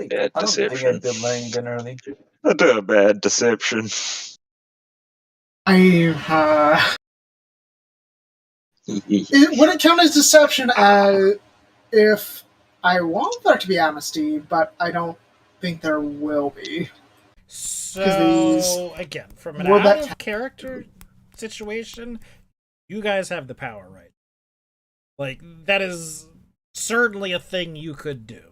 Bad I don't think deception. I've been lying generally. I do a bad deception. Would it count as deception if I want there to be amnesty, but I don't think there will be? So, again, from an out-of-character situation, you guys have the power, right? Like, that is certainly a thing you could do.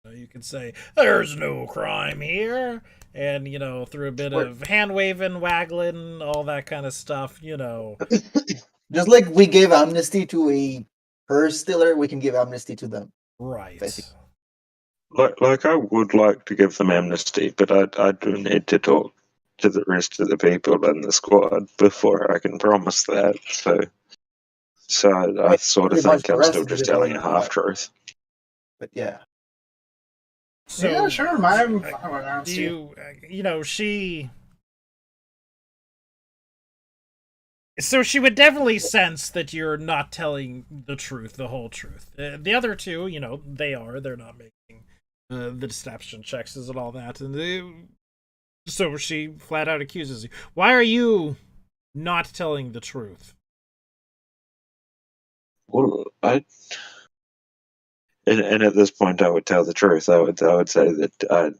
You could say, there's no crime here, and, through a bit of hand-waving, waggling, all that kind of stuff, Just like we gave amnesty to a purse stealer, we can give amnesty to them. Right. Basically. Like I would like to give them amnesty, but I do need to talk to the rest of the people in the squad before I can promise that. So I sort of Pretty much think the I'm rest still of the just people telling in a the squad. half-truth. But yeah. So, yeah, sure. I'm fine with amnesty. So she would definitely sense that you're not telling the truth, the whole truth. The other two, they're not making the deception checks and all that. So she flat out accuses you. Why are you not telling the truth? Well, and at this point I would tell the truth. I would say that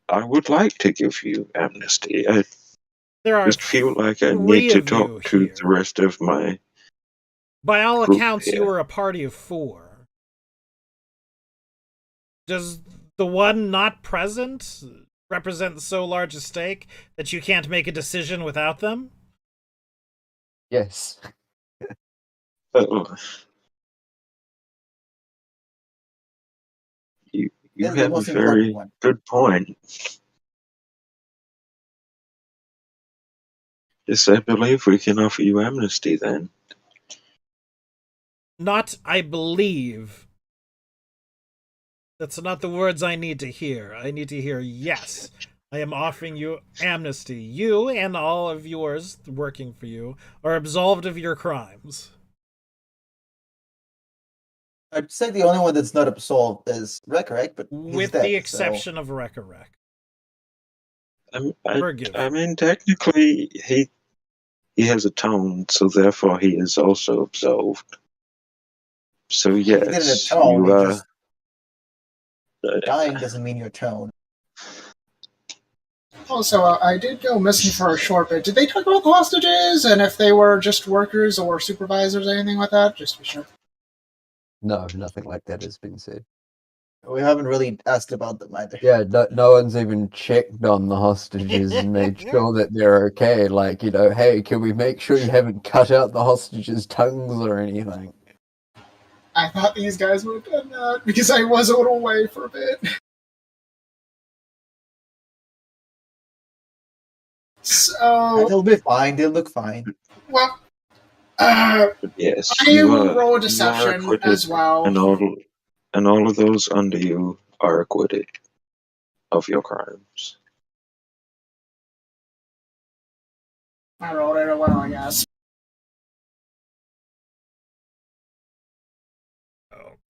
I would like to give you amnesty. I There are just feel like I three need to of you talk to here. the rest of my. By all group accounts, here. you were a party of 4. Does the one not present represent so large a stake that you can't make a decision without them? Yes. You That's the have a most important very one. good point. Yes, I believe we can offer you amnesty then. Not, I believe. That's not the words I need to hear. I need to hear, yes, I am offering you amnesty. You and all of yours working for you are absolved of your crimes. I'd say the only one that's not absolved is Recorrect, but he's With dead, the exception of Recorrect. I mean, technically, he has atoned, so therefore he is also absolved. So yes, He didn't atone, you he just dying doesn't mean you're atoned. Also, I did go missing for a short bit. Did they talk about the hostages and if they were just workers or supervisors, anything like that? Just to be sure. No, nothing like that has been said. We haven't really asked about them either. Yeah, no one's even checked on the hostages and made sure that they're okay. Like, hey, can we make sure you haven't cut out the hostages' tongues or anything? I thought these guys would have done that because I was a little away for a bit. So, They'll be fine. They'll look fine. well, But yes, I will you roll a are deception acquitted, as well. and all of those under you are acquitted of your crimes. I rolled it well, I guess.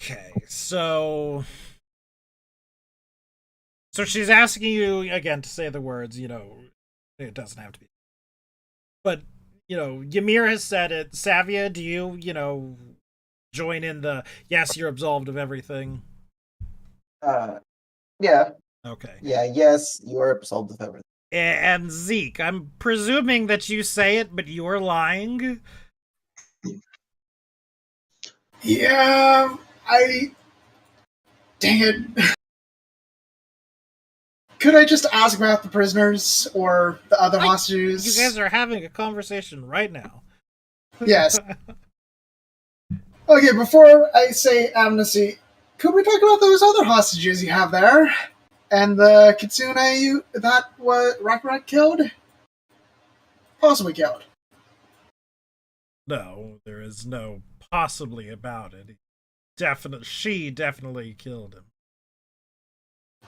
Okay, so she's asking you again to say the words, you know, it doesn't have to be. But, you know, Ymir has said it. Savia, do you, you know, join in the yes, you're absolved of everything? Yeah. Okay. Yeah, yes, you are absolved of everything. And Zeke, I'm presuming that you say it, but you're lying. Yeah, dang it. Could I just ask about the prisoners or the other hostages? You guys are having a conversation right now. Yes. Okay, before I say amnesty, could we talk about those other hostages you have there? And the kitsune that what Rakurak killed? Possibly killed. No, there is no possibly about it. She definitely killed him.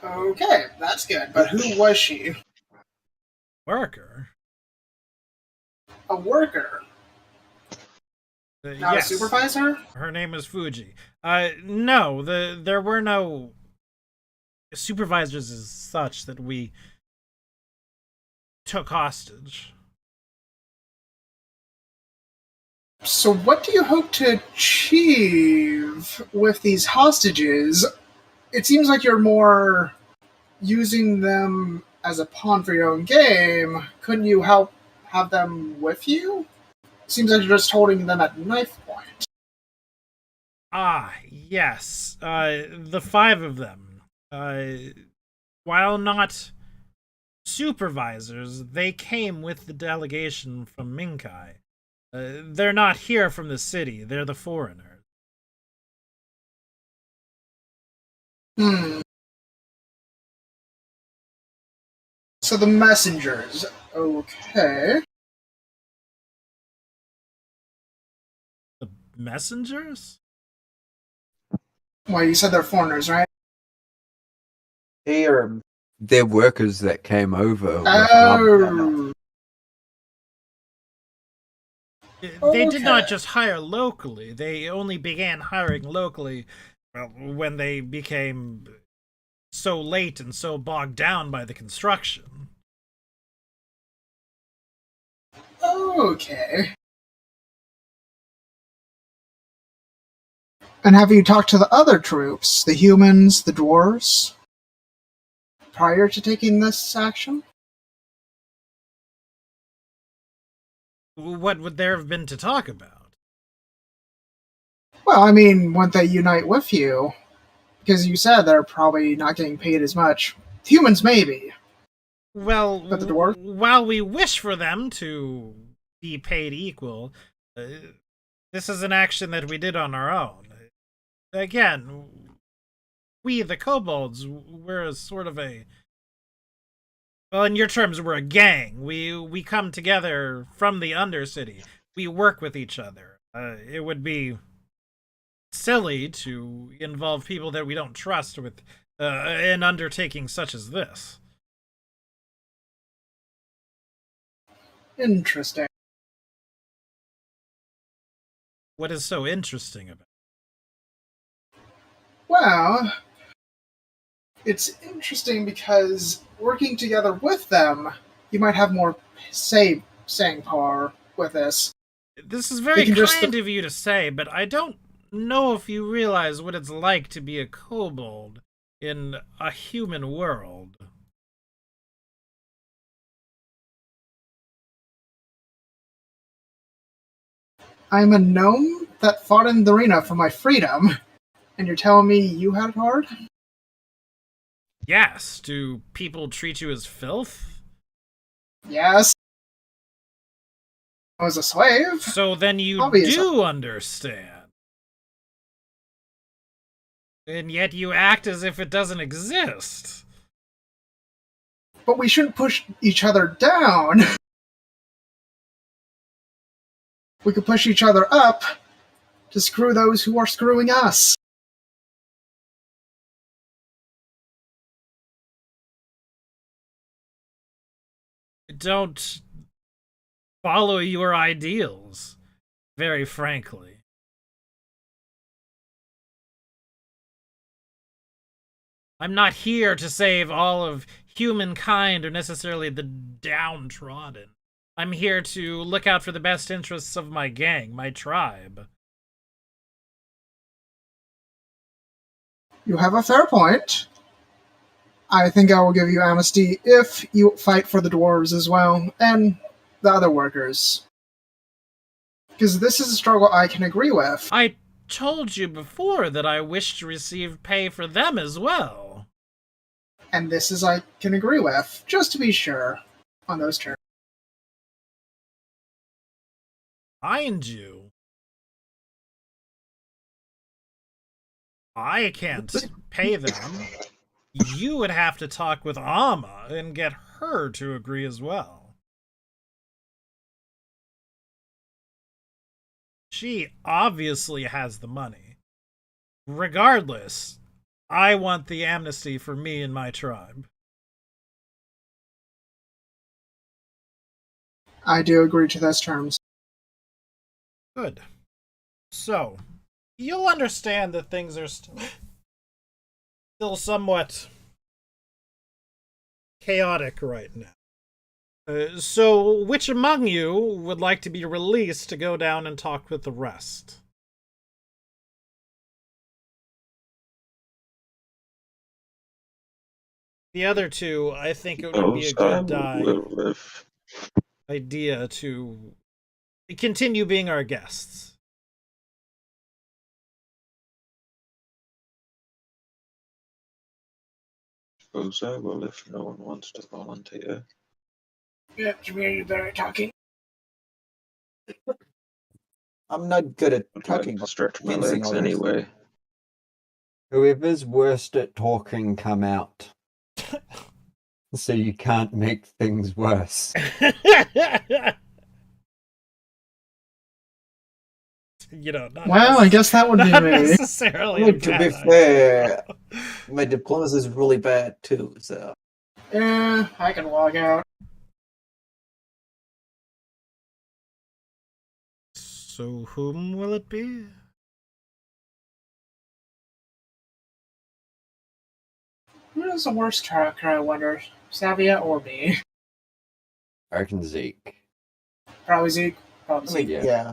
Okay, that's good. But who was she? Worker? A worker? Not Yes. a supervisor? Her name is Fuji. No, there were no supervisors as such that we took hostage. So what do you hope to achieve with these hostages? It seems like you're more using them as a pawn for your own game. Couldn't you have them with you? Seems like you're just holding them at knife point. Ah, yes. The 5 of them. While not supervisors, they came with the delegation from Minkai. They're not here from the city. They're the foreigners. So the messengers. Okay. The messengers? Well, you said they're foreigners, right? They're workers that came over. Oh. They did not Okay. just hire locally. They only began hiring locally when they became so late and so bogged down by the construction. Okay. And have you talked to the other troops, the humans, the dwarves, prior to taking this action? What would there have been to talk about? Well, I mean, wouldn't they unite with you? Because you said they're probably not getting paid as much. Humans, maybe. Well, But the dwarves? while we wish for them to be paid equal, this is an action that we did on our own. Again, we, the kobolds, we're a sort of a... Well, in your terms, we're a gang. We come together from the Undercity. We work with each other. It would be silly to involve people that we don't trust with an undertaking such as this. Interesting. What is so interesting about it? Well, it's interesting because working together with them, you might have more saying power with this. This is very can just- kind of you to say, but I don't know if you realize what it's like to be a kobold in a human world. I'm a gnome that fought in the arena for my freedom, and you're telling me you had it hard? Yes, do people treat you as filth? Yes. I was a slave. So then you Obviously. do understand. And yet you act as if it doesn't exist. But we shouldn't push each other down. We could push each other up to screw those who are screwing us. Don't follow your ideals, very frankly. I'm not here to save all of humankind or necessarily the downtrodden. I'm here to look out for the best interests of my gang, my tribe. You have a fair point. I think I will give you amnesty if you fight for the dwarves as well, and the other workers. Because this is a struggle I can agree with. I told you before that I wish to receive pay for them as well. And this is I can agree with, just to be sure, on those terms. Mind you, I can't pay them. You would have to talk with Amma and get her to agree as well. She obviously has the money. Regardless, I want the amnesty for me and my tribe. I do agree to those terms. Good. So, you'll understand that things are still somewhat chaotic right now. So, which among you would like to be released to go down and talk with the rest? The other two, I think it would be a good idea to continue being our guests. Suppose I will if no one wants to volunteer. Yeah, Jameer, you better talking. I'm not good at I'd talking. like to stretch my convincing legs others. anyway. Whoever's worst at talking, come out. So you can't make things worse. You know, not Well, I guess that would be not me. necessarily a To be bad fair, idea. my diplomacy is really bad too, so Yeah, I can walk out. So whom will it be? Who is the worst tracker, I wonder? Savia or me? I reckon Zeke. Probably Zeke. I Probably mean, Zeke. yeah.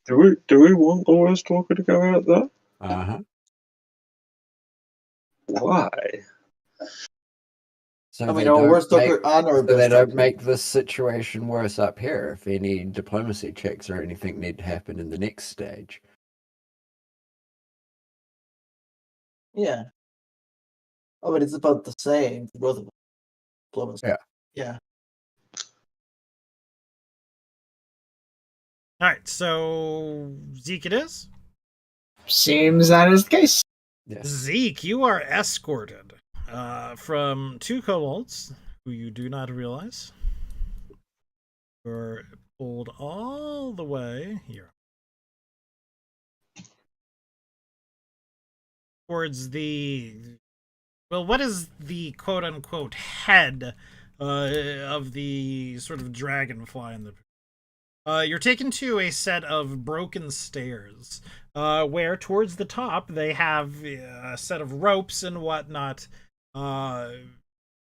Do we want the worst talker to go out there? Uh-huh. Why? So I mean, they our don't worst make- talker and our so they best don't talker. make this situation worse up here if any diplomacy checks or anything need to happen in the next stage. Yeah. Oh, but it's about the same for both of us. Diplomacy. Yeah. Yeah. Alright, so Zeke it is? Seems that is the case. Yes. Zeke, you are escorted from two kobolds who you do not realize. You're pulled all the way here towards the, well, what is the quote-unquote head of the sort of dragonfly in the... you're taken to a set of broken stairs, where towards the top they have a set of ropes and whatnot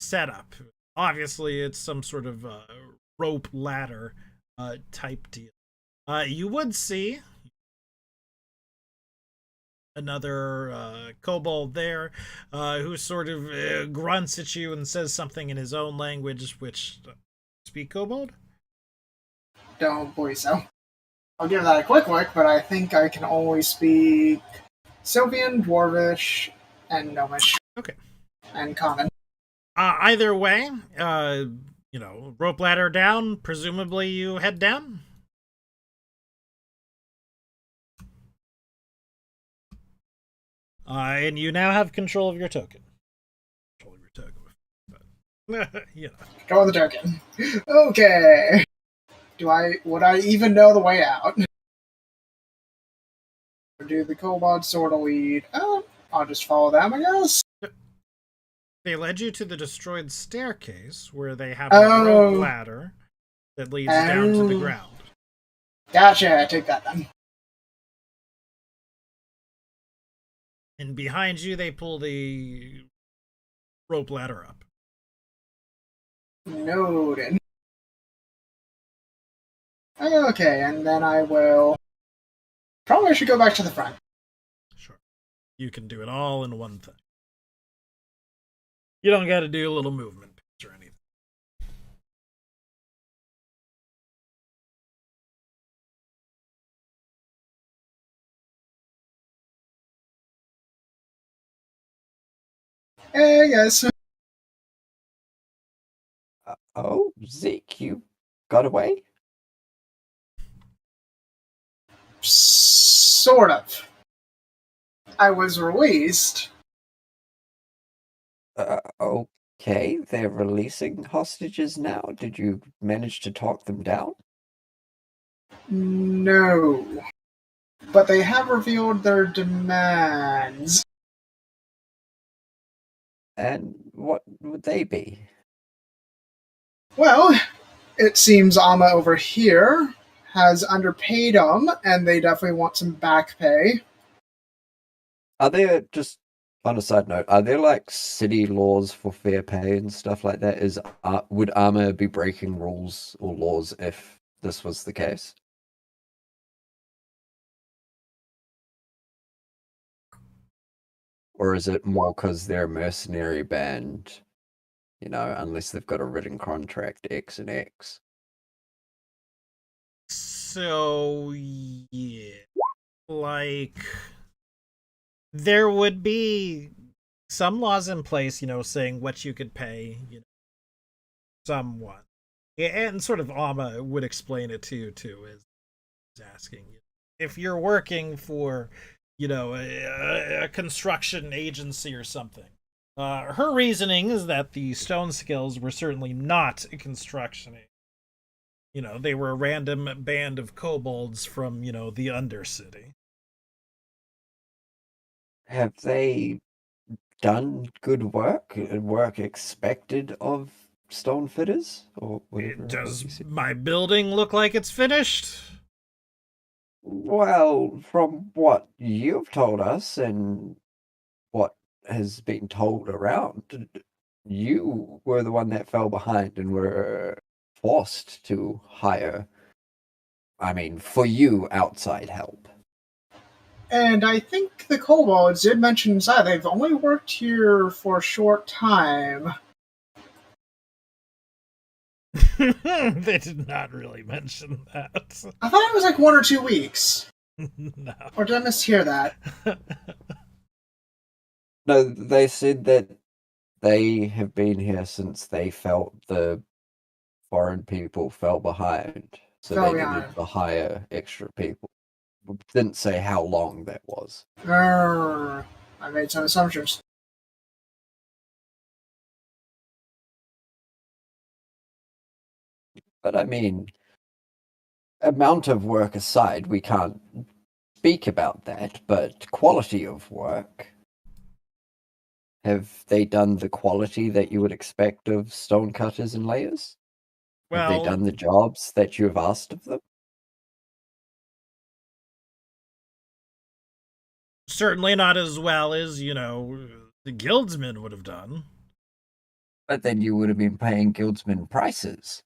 set up. Obviously, it's some sort of rope ladder type deal. You would see another kobold there who sort of grunts at you and says something in his own language, which... speak kobold? Don't believe so. I'll give that a quick look, but I think I can only speak Sylvian, Dwarvish, and Gnomish. Okay. And Common. Either way, you know, rope ladder down, presumably you head down? And you now have control of your token. Control of your token. But, you know. Go on the token. Okay. Would I even know the way out? Do the kobold sort of lead? I'll just follow them, I guess. They led you to the destroyed staircase where they have a rope ladder that leads down to the ground. Gotcha, I take that then. And behind you, they pull the rope ladder up. Noted. Okay, and then I will... Probably I should go back to the front. Sure. You can do it all in one thing. You don't got to do a little movement or anything. Yes. Oh, Zeke, you got away? Sort of. I was released. Okay, they're releasing hostages now. Did you manage to talk them down? No. But they have revealed their demands. And what would they be? Well, it seems Amma over here has underpaid them, and they definitely want some back pay. Are there, just on a side note, are there like city laws for fair pay and stuff like that? Would Armor be breaking rules or laws if this was the case? Or is it more because they're a mercenary band, you know, unless they've got a written contract X and X? So, yeah. Like, there would be some laws in place, you know, saying what you could pay, you know, someone. And sort of Alma would explain it to you, too, is asking you. If you're working for, you know, a construction agency or something, her reasoning is that the stone skills were certainly not a construction agency. You know, they were a random band of kobolds from, you know, the Undercity. Have they done good work? Work expected of stone fitters? Or whatever? Does my building look like it's finished? Well, from what you've told us and what has been told around, you were the one that fell behind and were forced to hire, I mean, for you, outside help. And I think the kobolds did mention inside they've only worked here for a short time. They did not really mention that. I thought it was like 1 or 2 weeks. No. Or did I mishear that? No, they said that they have been here since they felt the foreign people fell behind. So Fell they behind. needed to hire extra people. Didn't say how long that was. I made some assumptions. But I mean, amount of work aside, we can't speak about that, but quality of work. Have they done the quality that you would expect of stonecutters and layers? Have they done the jobs that you have asked of them? Certainly not as well as, you know, the guildsmen would have done. But then you would have been paying guildsmen prices.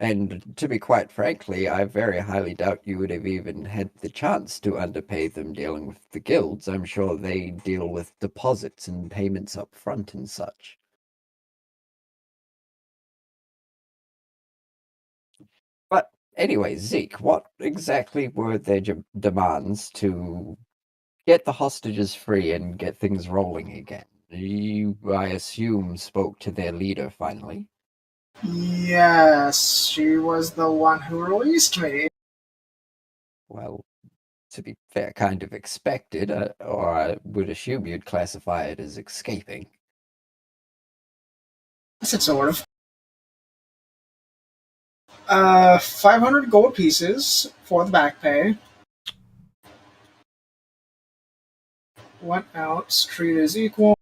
And to be quite frankly, I very highly doubt you would have even had the chance to underpay them dealing with the guilds. I'm sure they deal with deposits and payments up front and such. But anyway, Zeke, what exactly were their demands to get the hostages free and get things rolling again? You, I assume, spoke to their leader finally. Yes, she was the one who released me. Well, to be fair, kind of expected, or I would assume you'd classify it as escaping. I said sort of. 500 gold pieces for the back pay. What else? Treat as equal.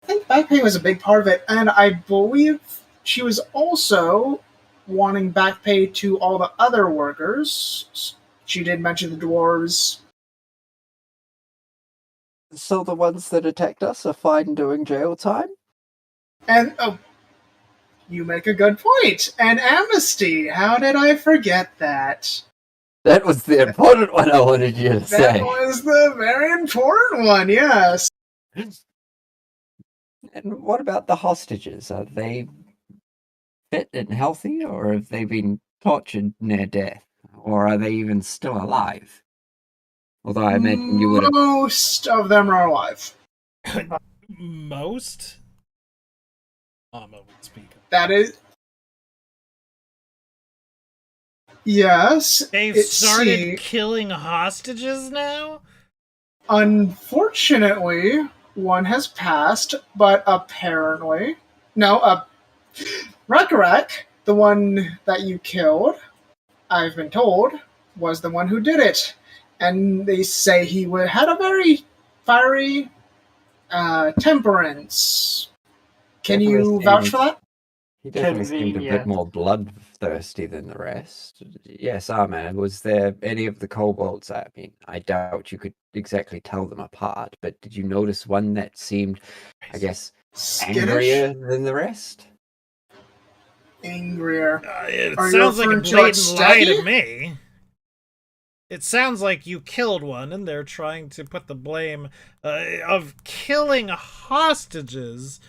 I think back pay was a big part of it, and I believe she was also wanting back pay to all the other workers. She did mention the dwarves. So the ones that attacked us are fine doing jail time? And, oh, you make a good point. And amnesty. How did I forget that? That was the important one I wanted you to That say. was the very important one, yes. And what about the hostages? Are they fit and healthy, or have they been tortured near death? Or are they even still alive? Although I imagine you would have... Most of them are alive. Most? Amma would speak. That is. Yes. They've it started killing hostages now? Unfortunately, one has passed, but apparently. No, Rakarek, the one that you killed, I've been told, was the one who did it. And they say he had a very fiery temperance. Can you vouch for that? He definitely seemed a bit Convenient. more bloodthirsty than the rest. Yes, Arman, was there any of the kobolds? I mean, I doubt you could exactly tell them apart, but did you notice one that seemed, I guess, angrier than the rest? Angrier. It Are you sounds like a referring to, like, blatant lie to Staggy? me. It sounds like you killed one, and they're trying to put the blame of killing hostages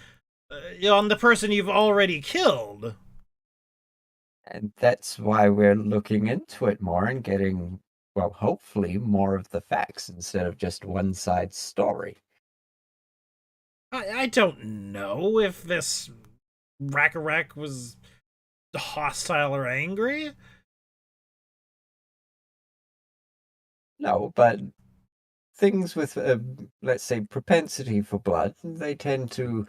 on the person you've already killed. And that's why we're looking into it more and getting, well, hopefully more of the facts instead of just one side story. I don't know if this Rakarek was hostile or angry. No, but things with, let's say, propensity for blood, they tend to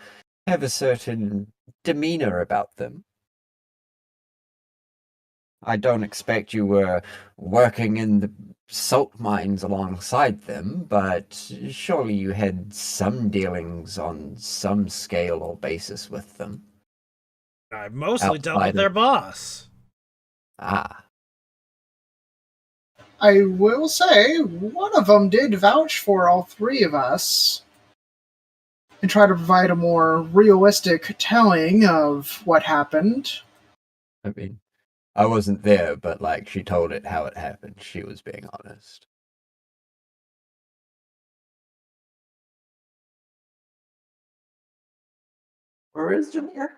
have a certain demeanor about them. I don't expect you were working in the salt mines alongside them, but surely you had some dealings on some scale or basis with them. I've mostly dealt with Outside their of- boss. Ah, I will say, one of them did vouch for all three of us and try to provide a more realistic telling of what happened. I mean, I wasn't there, but like she told it how it happened. She was being honest. Where is Jameer?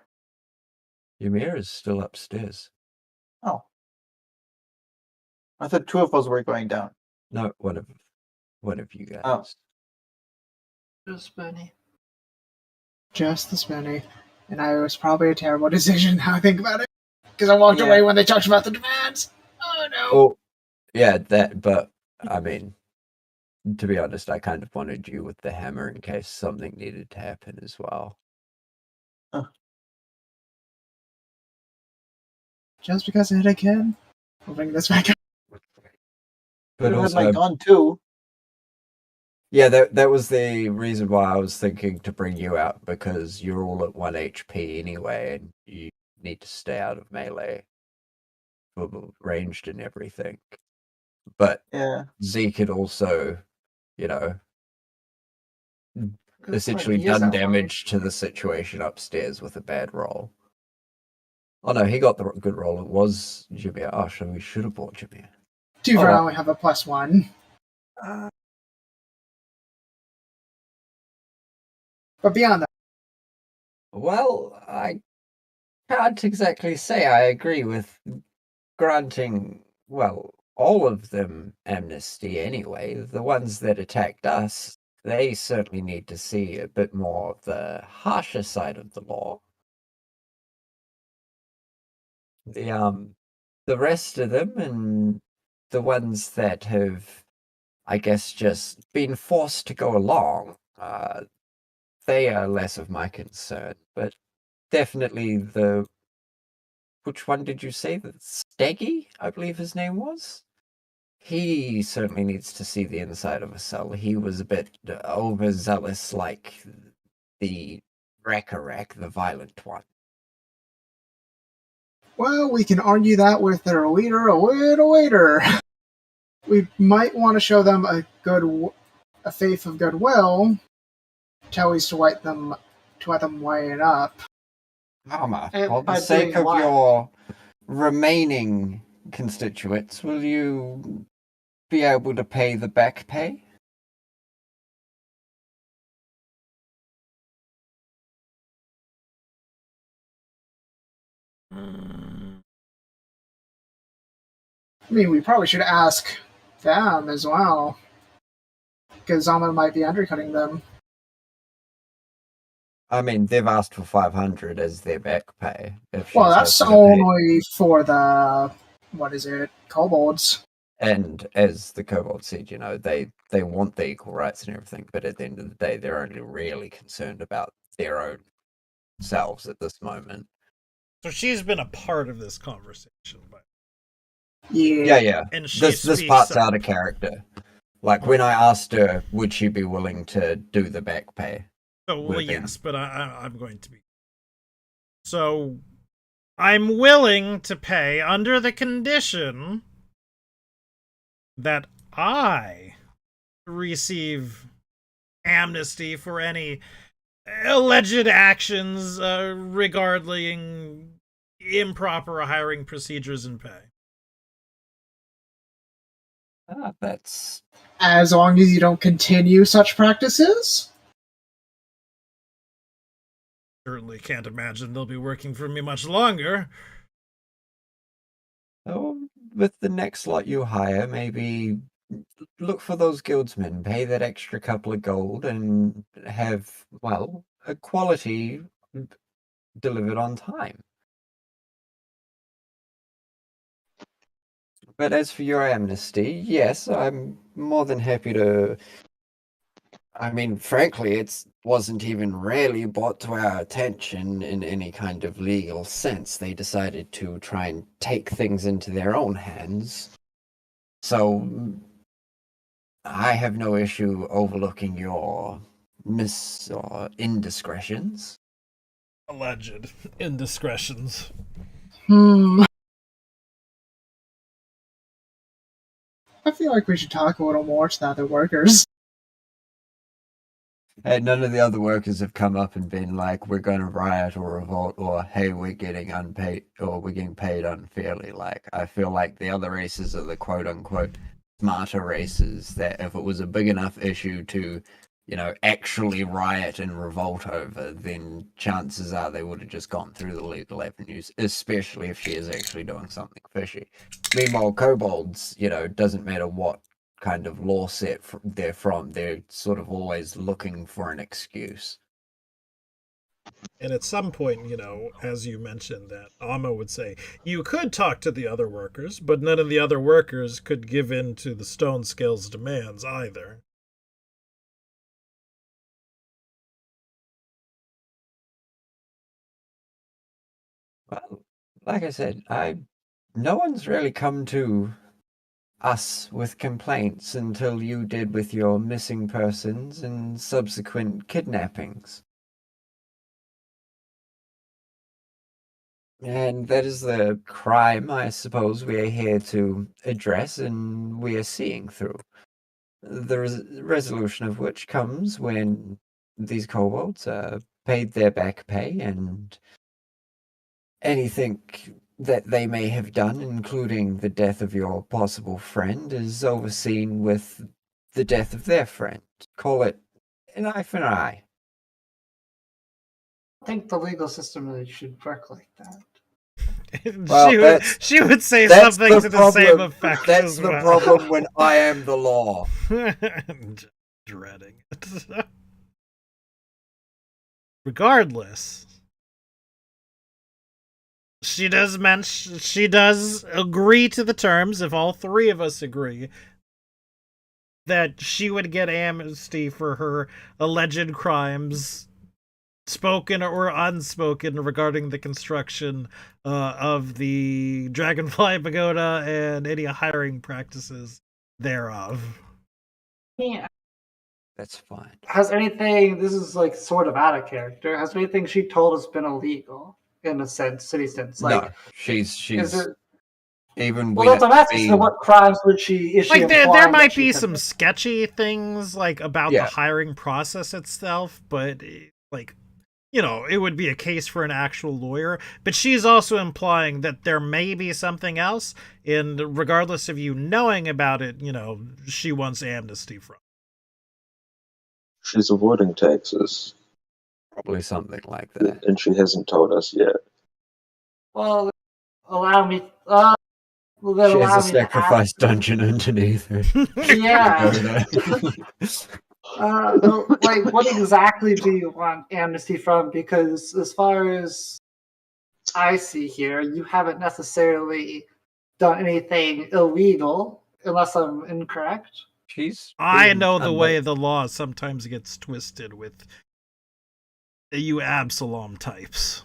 Ymir is still upstairs. Oh. I thought two of us were going down. No, one of you guys. Oh. Just Benny. Just the spinny. And I was probably a terrible decision now I think about it. Because I walked Yeah. away when they talked about the demands. Oh no. Oh, yeah, that. But I mean, to be honest, I kind of wanted you with the hammer in case something needed to happen as well. Just because I hit a kid? We'll bring this back up. But Could have had my also, gun too. yeah, that was the reason why I was thinking to bring you out, because you're all at 1 HP anyway, and you need to stay out of melee, ranged and everything. But Yeah. Zeke had also, you know, Good essentially point. He is done out. damage to the situation upstairs with a bad roll. Oh no, he got the good roll. It was Jameer. Oh, so we should have bought Jameer. Too Oh, far, I well. only have a +1. But beyond that, Well, I can't exactly say I agree with granting, well, all of them amnesty anyway. The ones that attacked us, they certainly need to see a bit more of the harsher side of the law. The rest of them, and the ones that have, I guess, just been forced to go along, they are less of my concern. But definitely which one did you say? The Steggy, I believe his name was? He certainly needs to see the inside of a cell. He was a bit overzealous, like the Rekarek, the violent one. Well, we can argue that with their leader a little later. We might want to show them a faith of goodwill, to at least to let them lighten up. Mama, And for the by sake doing of what? your remaining constituents, will you be able to pay the back pay? I mean, we probably should ask them as well, because Zama might be undercutting them. I mean, they've asked for 500 as their back pay. If Well, she's that's happy to pay. only for the kobolds. And as the Kobold said, they want the equal rights and everything, but at the end of the day, they're only really concerned about their own selves at this moment. So she's been a part of this conversation, but Yeah. and she This speaks part's up. out of character. Like when I asked her, would she be willing to do the back pay? Oh, well, within- yes, but I'm going to be. So, I'm willing to pay under the condition that I receive amnesty for any alleged actions regarding improper hiring procedures and pay. That's As long as you don't continue such practices? Certainly can't imagine they'll be working for me much longer. oh, with the next lot you hire, maybe look for those guildsmen, pay that extra couple of gold, and have, well, a quality delivered on time. But as for your amnesty, yes, I'm more than happy to. I mean, frankly, it wasn't even really brought to our attention in any kind of legal sense. They decided to try and take things into their own hands. So, I have no issue overlooking your or indiscretions. Alleged indiscretions. I feel like we should talk a little more to the other workers. And none of the other workers have come up and been like, we're going to riot or revolt, or hey, we're getting unpaid, or we're getting paid unfairly. Like, I feel like the other races are the quote unquote smarter races that if it was a big enough issue to, actually riot and revolt over, then chances are they would have just gone through the legal avenues, especially if she is actually doing something fishy. Meanwhile, kobolds, doesn't matter what kind of law set they're from, they're sort of always looking for an excuse. And at some point, as you mentioned, that Amma would say, you could talk to the other workers, but none of the other workers could give in to the Stone Scale's demands either. Well, like I said, no one's really come to us with complaints until you did with your missing persons and subsequent kidnappings. And that is the crime, I suppose, we are here to address and we are seeing through. The resolution of which comes when these kobolds are paid their back pay and anything that they may have done, including the death of your possible friend, is overseen with the death of their friend. Call it an eye for an eye. I think the legal system really should work like that. Well, she would say that's something to the same problem. effect. That's as the well. problem when I am the law. Dreading it. Regardless, she does agree to the terms, if all three of us agree, that she would get amnesty for her alleged crimes, spoken or unspoken, regarding the construction of the Dragonfly Pagoda and any hiring practices thereof. Yeah. That's fine. Has anything, this is like sort of out of character, has anything she told us been illegal in a city sense? Like, No, she's is it, even well, that's what I'm asking. So what crimes is she Like there implying that might she be some committed? sketchy things like about the Yeah. hiring process itself, but like, you know, it would be a case for an actual lawyer. But she's also implying that there may be something else, and regardless of you knowing about it, you know, she wants amnesty from. She's avoiding taxes, probably something like that. and she hasn't told us yet. Well, allow me. Well, then She allow has a me to sacrifice ask. dungeon underneath her. Yeah. Like, what exactly do you want amnesty from? Because as far as I see here, you haven't necessarily done anything illegal, unless I'm incorrect. I been know the under- way the law sometimes gets twisted with you Absalom types.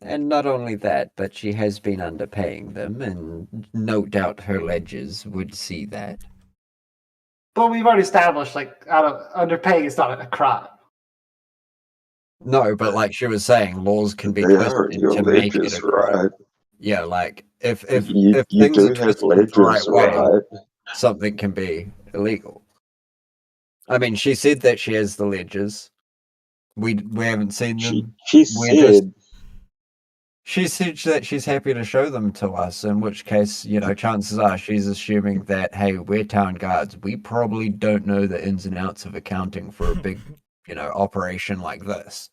And not only that, but she has been underpaying them, and no doubt her ledgers would see that. But we've already established, like, underpaying is not a crime. No, but like she was saying, laws can be They are twisted your to make it ledgers, a crime. right? Yeah, like if You things do are have twisted the right ledgers, way, right? something can be illegal. I mean, she said that she has the ledgers. We haven't seen them. She We're said She said that she's happy to show them to us, in which case, you know, chances are she's assuming that, hey, we're town guards. We probably don't know the ins and outs of accounting for a big, you know, operation like this.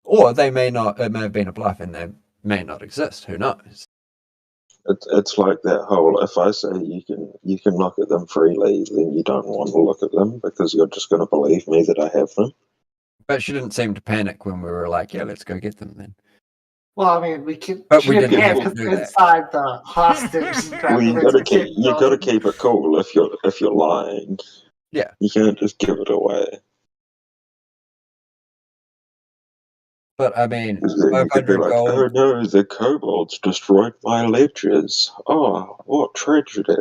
Or they may not, it may have been a bluff and they may not exist. Who knows? it's like that whole, if I say you can look at them freely, then you don't want to look at them because you're just going to believe me that I have them. But she didn't seem to panic when we were like, yeah, let's go get them then. Well, I mean, we can. But She we didn't didn't have have to do that. inside the hostage. Well, you got to keep it cool if you're lying. Yeah. You can't just give it away. But I mean, Then you could be 500 like, gold. oh no, the kobolds destroyed my ledgers. Oh, what tragedy.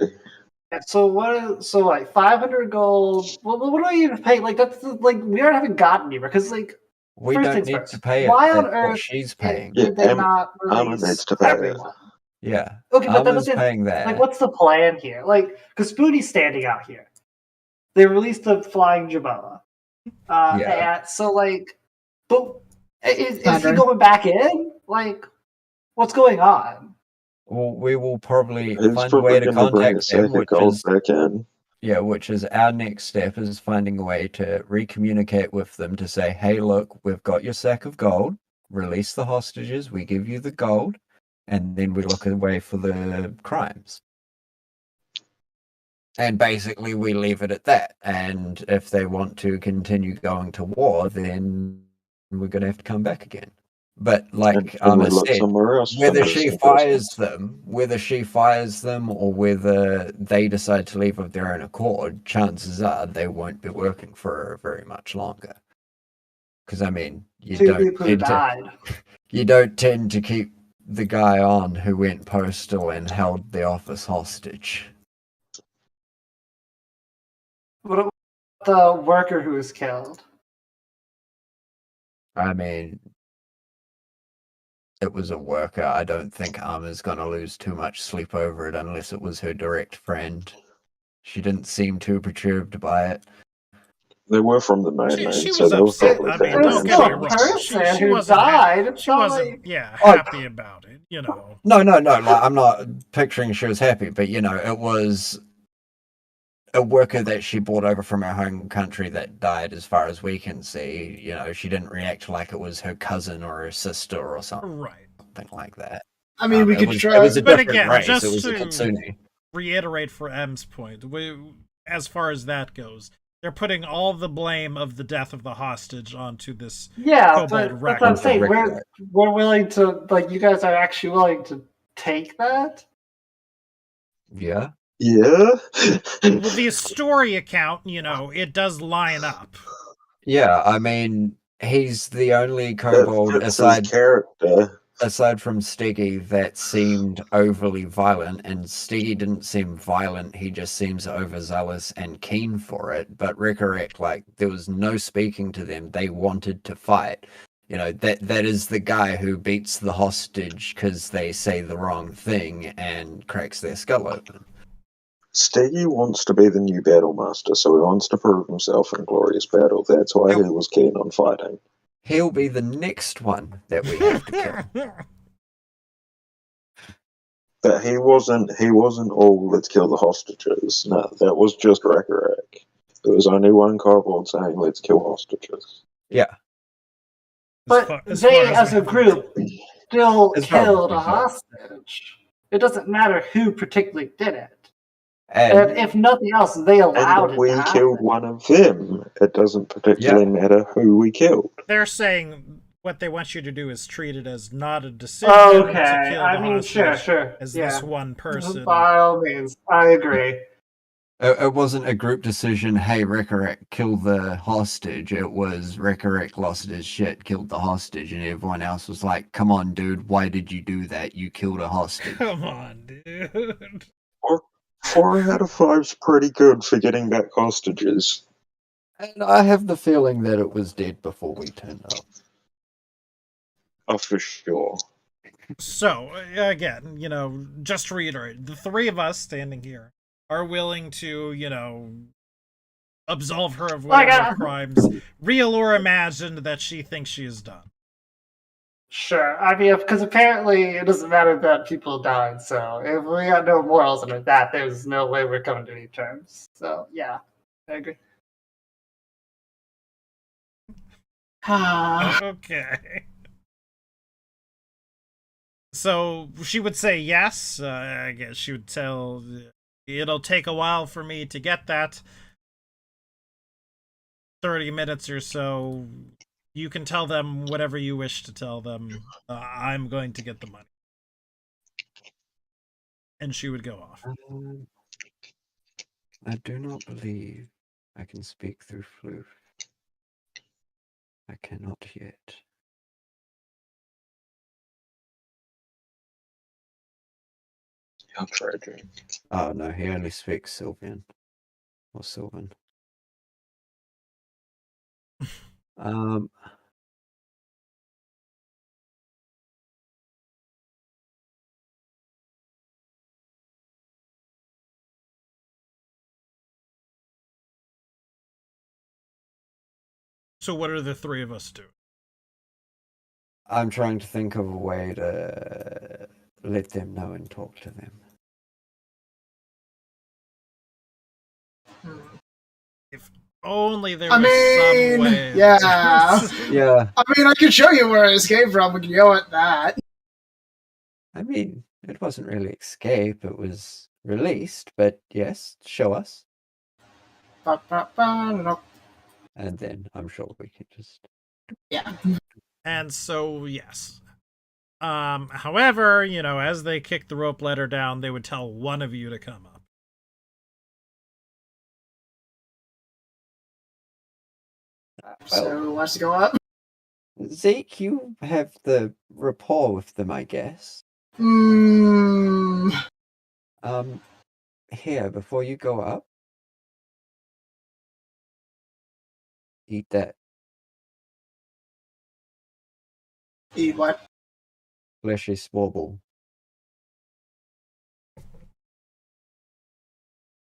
So what? So like 500 gold. Well, what do I even pay? Like that's like we haven't gotten anywhere because like We first don't things need first, to pay it. why on That's earth what she's paying. Yeah, did they not Alma release needs to pay it. everyone? Yeah. Okay, but Alma's then paying that. like, what's the plan here? Like, because Spoonie's standing out here. They released the flying Jabala. Yeah. And so like, but is he Thunder. going back in? Like, what's going on? Well, we will probably He's find a way probably to going to bring a contact sack them, of which gold is back in. yeah, which is our next step is finding a way to recommunicate with them to say, hey, look, we've got your sack of gold. Release the hostages. We give you the gold, and then we look away for the crimes. And basically, we leave it at that. And if they want to continue going to war, then we're going to have to come back again. But like And we Anna look said, somewhere else. for whether missing she persons. fires them, or whether they decide to leave of their own accord, chances are they won't be working for her very much longer. Because I mean, Two people who died. you don't tend to keep the guy on who went postal and held the office hostage. What about the worker who was killed? I mean, it was a worker. I don't think Arma's gonna lose too much sleep over it unless it was her direct friend. She didn't seem too perturbed by it. They were from the mainland, She so was they were upset. probably I mean, There was don't family get still me a wrong. person She who wasn't died. It's She not wasn't, like yeah, Oh. happy about it. You know. No. Like, I'm not picturing she was happy, but you know, it was a worker that she brought over from her home country that died. As far as we can see, you know, she didn't react like it was her cousin or her sister or something Right. like that. I mean, we it could was, try. It was a But different again, race. just It was a to- Kitsune. Reiterate for M's point, as far as that goes, They're putting all the blame of the death of the hostage onto this Yeah, kobold but that's wreck. what I'm saying. Wreck. We're willing to, like, you guys are actually willing to take that? Yeah. Yeah. Well, the story account, it does line up. Yeah, I mean, he's the only That kobold fits his aside character. from Stiggy that seemed overly violent, and Stiggy didn't seem violent, he just seems overzealous and keen for it. But recollect, like, there was no speaking to them. They wanted to fight. That is the guy who beats the hostage because they say the wrong thing and cracks their skull open. Steggy wants to be the new battle master, so he wants to prove himself in glorious battle. That's why he was keen on fighting. He'll be the next one that we have to kill. But he wasn't all let's kill the hostages. No, that was just Rakarek. There was only one kobold saying let's kill hostages. Yeah. But they, as a I can group, still As far as killed we a know. hostage. It doesn't matter who particularly did it. And And if nothing else, they allowed And it we to killed happen. one of them. It doesn't particularly matter who we killed. They're saying what they want you to do is treat it as not a decision Okay, to kill the I mean, hostage, sure. as Yeah. this one person. By all means, I agree. it wasn't a group decision, hey, Rekarek, kill the hostage. It was Rekarek lost his shit, killed the hostage, and everyone else was like, come on, dude, why did you do that? You killed a hostage. Come on, dude. 4 out of 5's pretty good for getting back hostages. And I have the feeling that it was dead before we turned up. Oh, for sure. So, again, just to reiterate, the three of us standing here are willing to, absolve her of whatever crimes, real or imagined, that she thinks she has done. Sure. I mean, because apparently it doesn't matter that people died, so if we got no morals under that, there's no way we're coming to any terms. So, yeah, I agree. Okay. So she would say yes. I guess she would tell, it'll take a while for me to get that. 30 minutes or so. You can tell them whatever you wish to tell them. I'm going to get the money. And she would go off. I do not believe I can speak through floof. I cannot yet. I'll try to. Oh no, he only speaks Sylvan. Or Sylvan. So what are the three of us doing? I'm trying to think of a way to let them know and talk to them. If only there I was mean, some way. yeah. Yeah. I mean, I could show you where it escaped from. We can go at that. I mean, it wasn't really escape, it was released, but yes, show us. No. And then I'm sure we can just... Yeah. And so, yes. However, as they kick the rope ladder down, they would tell one of you to come up. So, who wants to go up? Zeke, you have the rapport with them, I guess. Here, before you go up, eat that Eat what? fleshy sporble.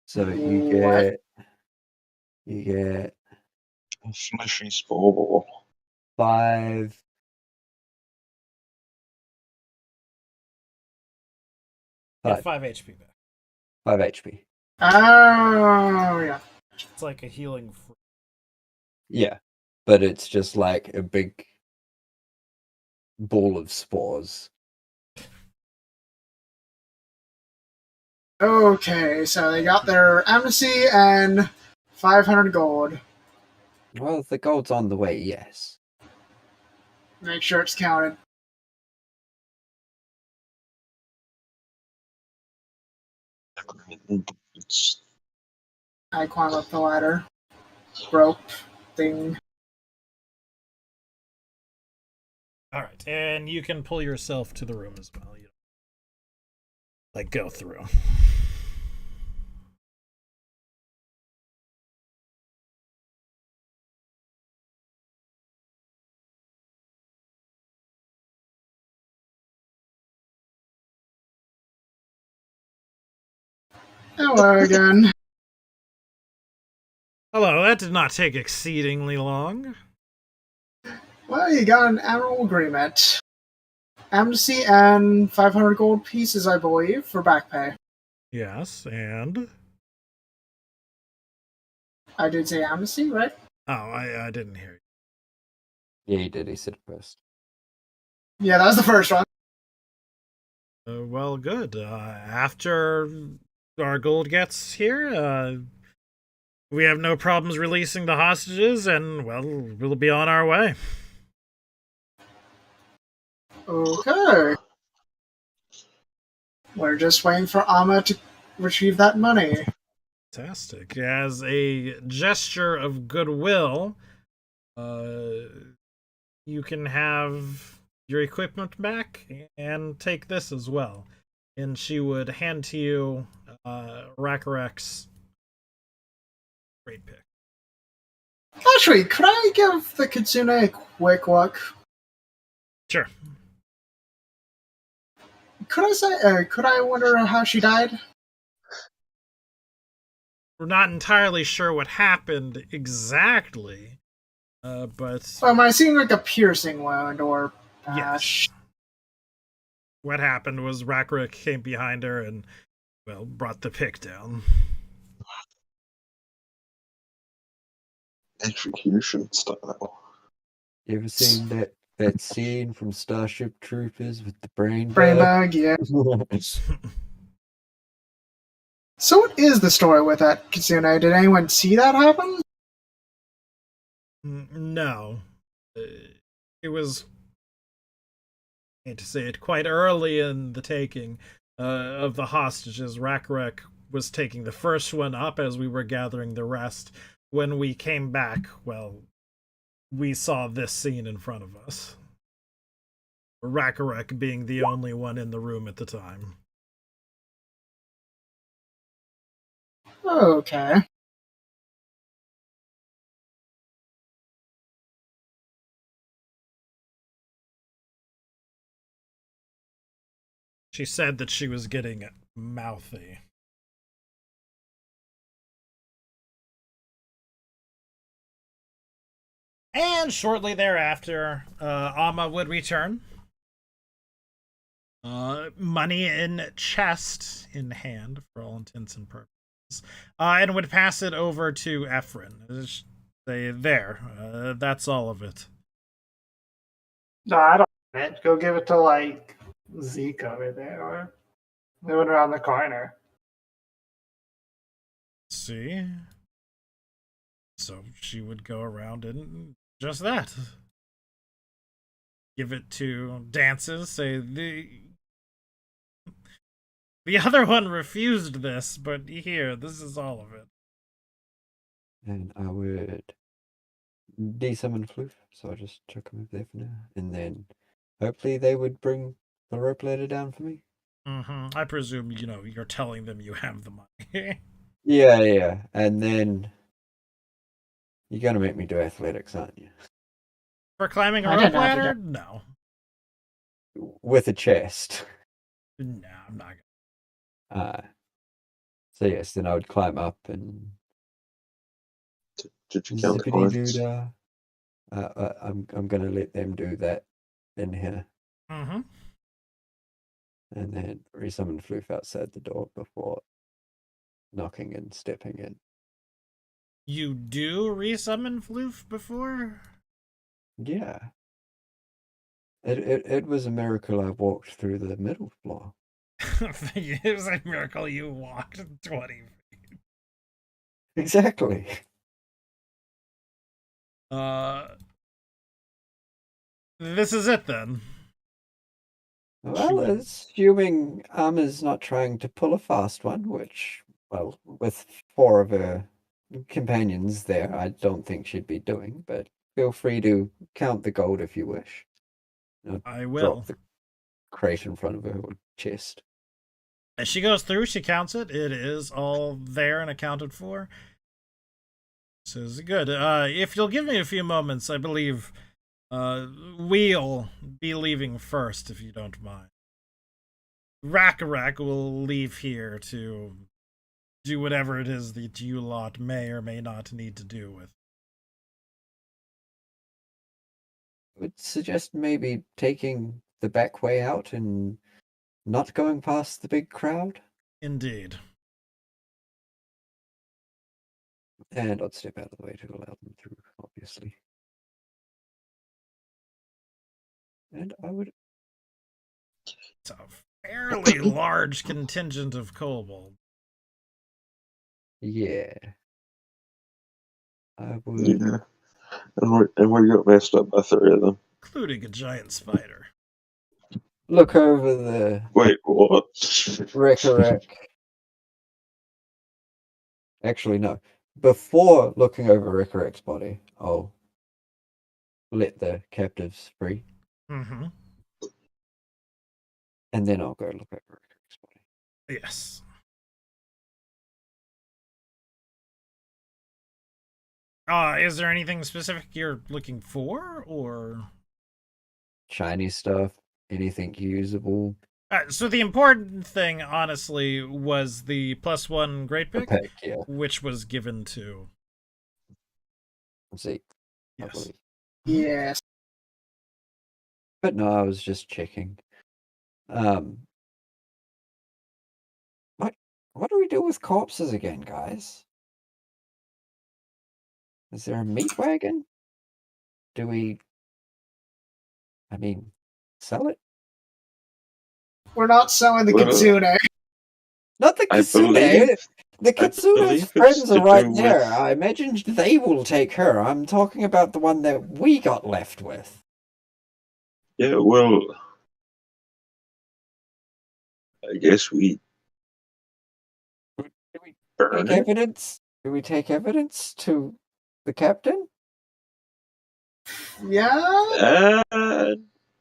So What? you get A fleshy spore. 5 Yeah, 5 HP back. 5 HP. Oh, yeah. It's like a healing fruit. Yeah, but it's just like a big ball of spores. Okay, so they got their amnesty and 500 gold. Well, if the gold's on the way, yes. Make sure it's counted. It's I climb up the ladder. Rope thing. All right, and you can pull yourself to the room as well. You like go through. Hello again. Hello, that did not take exceedingly long. Well, you got an admirable agreement. Amnesty and 500 gold pieces, I believe, for back pay. Yes, and I did say amnesty, right? oh, I didn't hear Yeah, he did. He said it first. Yeah, that was the first one. you. Well, good. After our gold gets here, we have no problems releasing the hostages, and well, we'll be on our way. Okay. We're just waiting for Amma to retrieve that money. Fantastic. As a gesture of goodwill, you can have your equipment back and take this as well. And she would hand to you Rakarek's great pick. Actually, could I give the Kitsune a quick look? Sure. Could I wonder how she died? We're not entirely sure what happened exactly, but Am I seeing like a piercing wound or yes. What happened was Rakarek came behind her and, well, brought the pick down. execution style. You ever seen that scene from Starship Troopers with the brain bag? Yeah. So what is the story with that Kitsune? Did anyone see that happen? No. It was, I hate to say it, quite early in the taking of the hostages. Rakarek was taking the first one up as we were gathering the rest. When we came back, well, we saw this scene in front of us. Rakarek being the only one in the room at the time. Okay. She said that she was getting mouthy. And shortly thereafter, Amma would return. Money in chest in hand, for all intents and purposes. And would pass it over to Ephron. Say, there, that's all of it. No, I don't want it. Go give it to, like, Zeke over there, or moving around the corner. See? So she would go around and just that. Give it to Dances, say, the other one refused this, but here, this is all of it. And I would de-summon Floof, so I'll just chuck him over there for now. And then hopefully they would bring the rope ladder down for me. Mm-hmm. I presume, you're telling them you have the money. Yeah. And then you're going to make me do athletics, aren't you? For climbing a I rope didn't have to ladder? No. With a chest. No, I'm not So yes, then I would climb up and Did you count coins? I'm gonna let them do that in here, Mm-hmm. and then resummon Floof outside the door before knocking and stepping in. You do resummon Floof before? Yeah, it was a miracle I walked through the middle floor. It was a miracle you walked 20 feet. Exactly. This is it then. Well, assuming Arma's not trying to pull a fast one, which, well, with 4 of her companions there, I don't think she'd be doing, but feel free to count the gold if you wish. I will. Drop the crate in front of her chest. As she goes through, she counts it. It is all there and accounted for. So this is good. If you'll give me a few moments, I believe we'll be leaving first, if you don't mind. Rakarak will leave here to do whatever it is that you lot may or may not need to do with. I would suggest maybe taking the back way out and not going past the big crowd. Indeed. And I'd step out of the way to allow them through, obviously. And I would... It's a fairly large contingent of kobolds. Yeah. I would... Yeah. And we got messed up by 3 of them. Including a giant spider. Look over the Wait, what? Rekarek. Actually, no. Before looking over Rekarek's body, I'll let the captives free. Mm-hmm. And then I'll go look over Rekarek's body. Yes. Is there anything specific you're looking for, or? Shiny stuff, anything usable. So the important thing, honestly, was the +1 great pick, Pick, yeah. which was given to Zeke, I yes. believe. Yes. But no, I was just checking. What do we do with corpses again, guys? Is there a meat wagon? Do we, sell it? We're not selling the Well, kitsune. Not the I kitsune. believe- The believe kitsune's it's friends to are right do there. with- I imagine they will take her. I'm talking about the one that we got left with. Yeah, well, I guess we Do we burn take it. evidence? Do we take evidence to the captain? Yeah?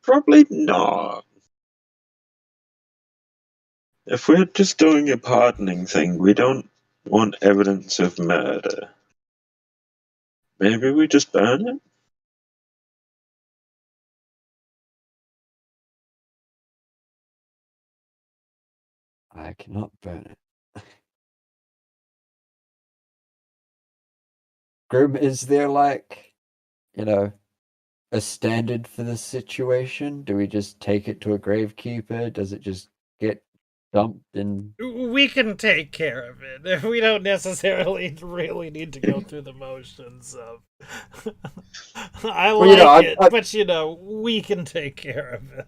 Probably not. If we're just doing a pardoning thing, we don't want evidence of murder. Maybe we just burn it? I cannot burn it. Grim, is there a standard for this situation? Do we just take it to a gravekeeper? Does it just get dumped in? We can take care of it. We don't necessarily really need to go through the motions of. I Well, like it, but we can take care of it.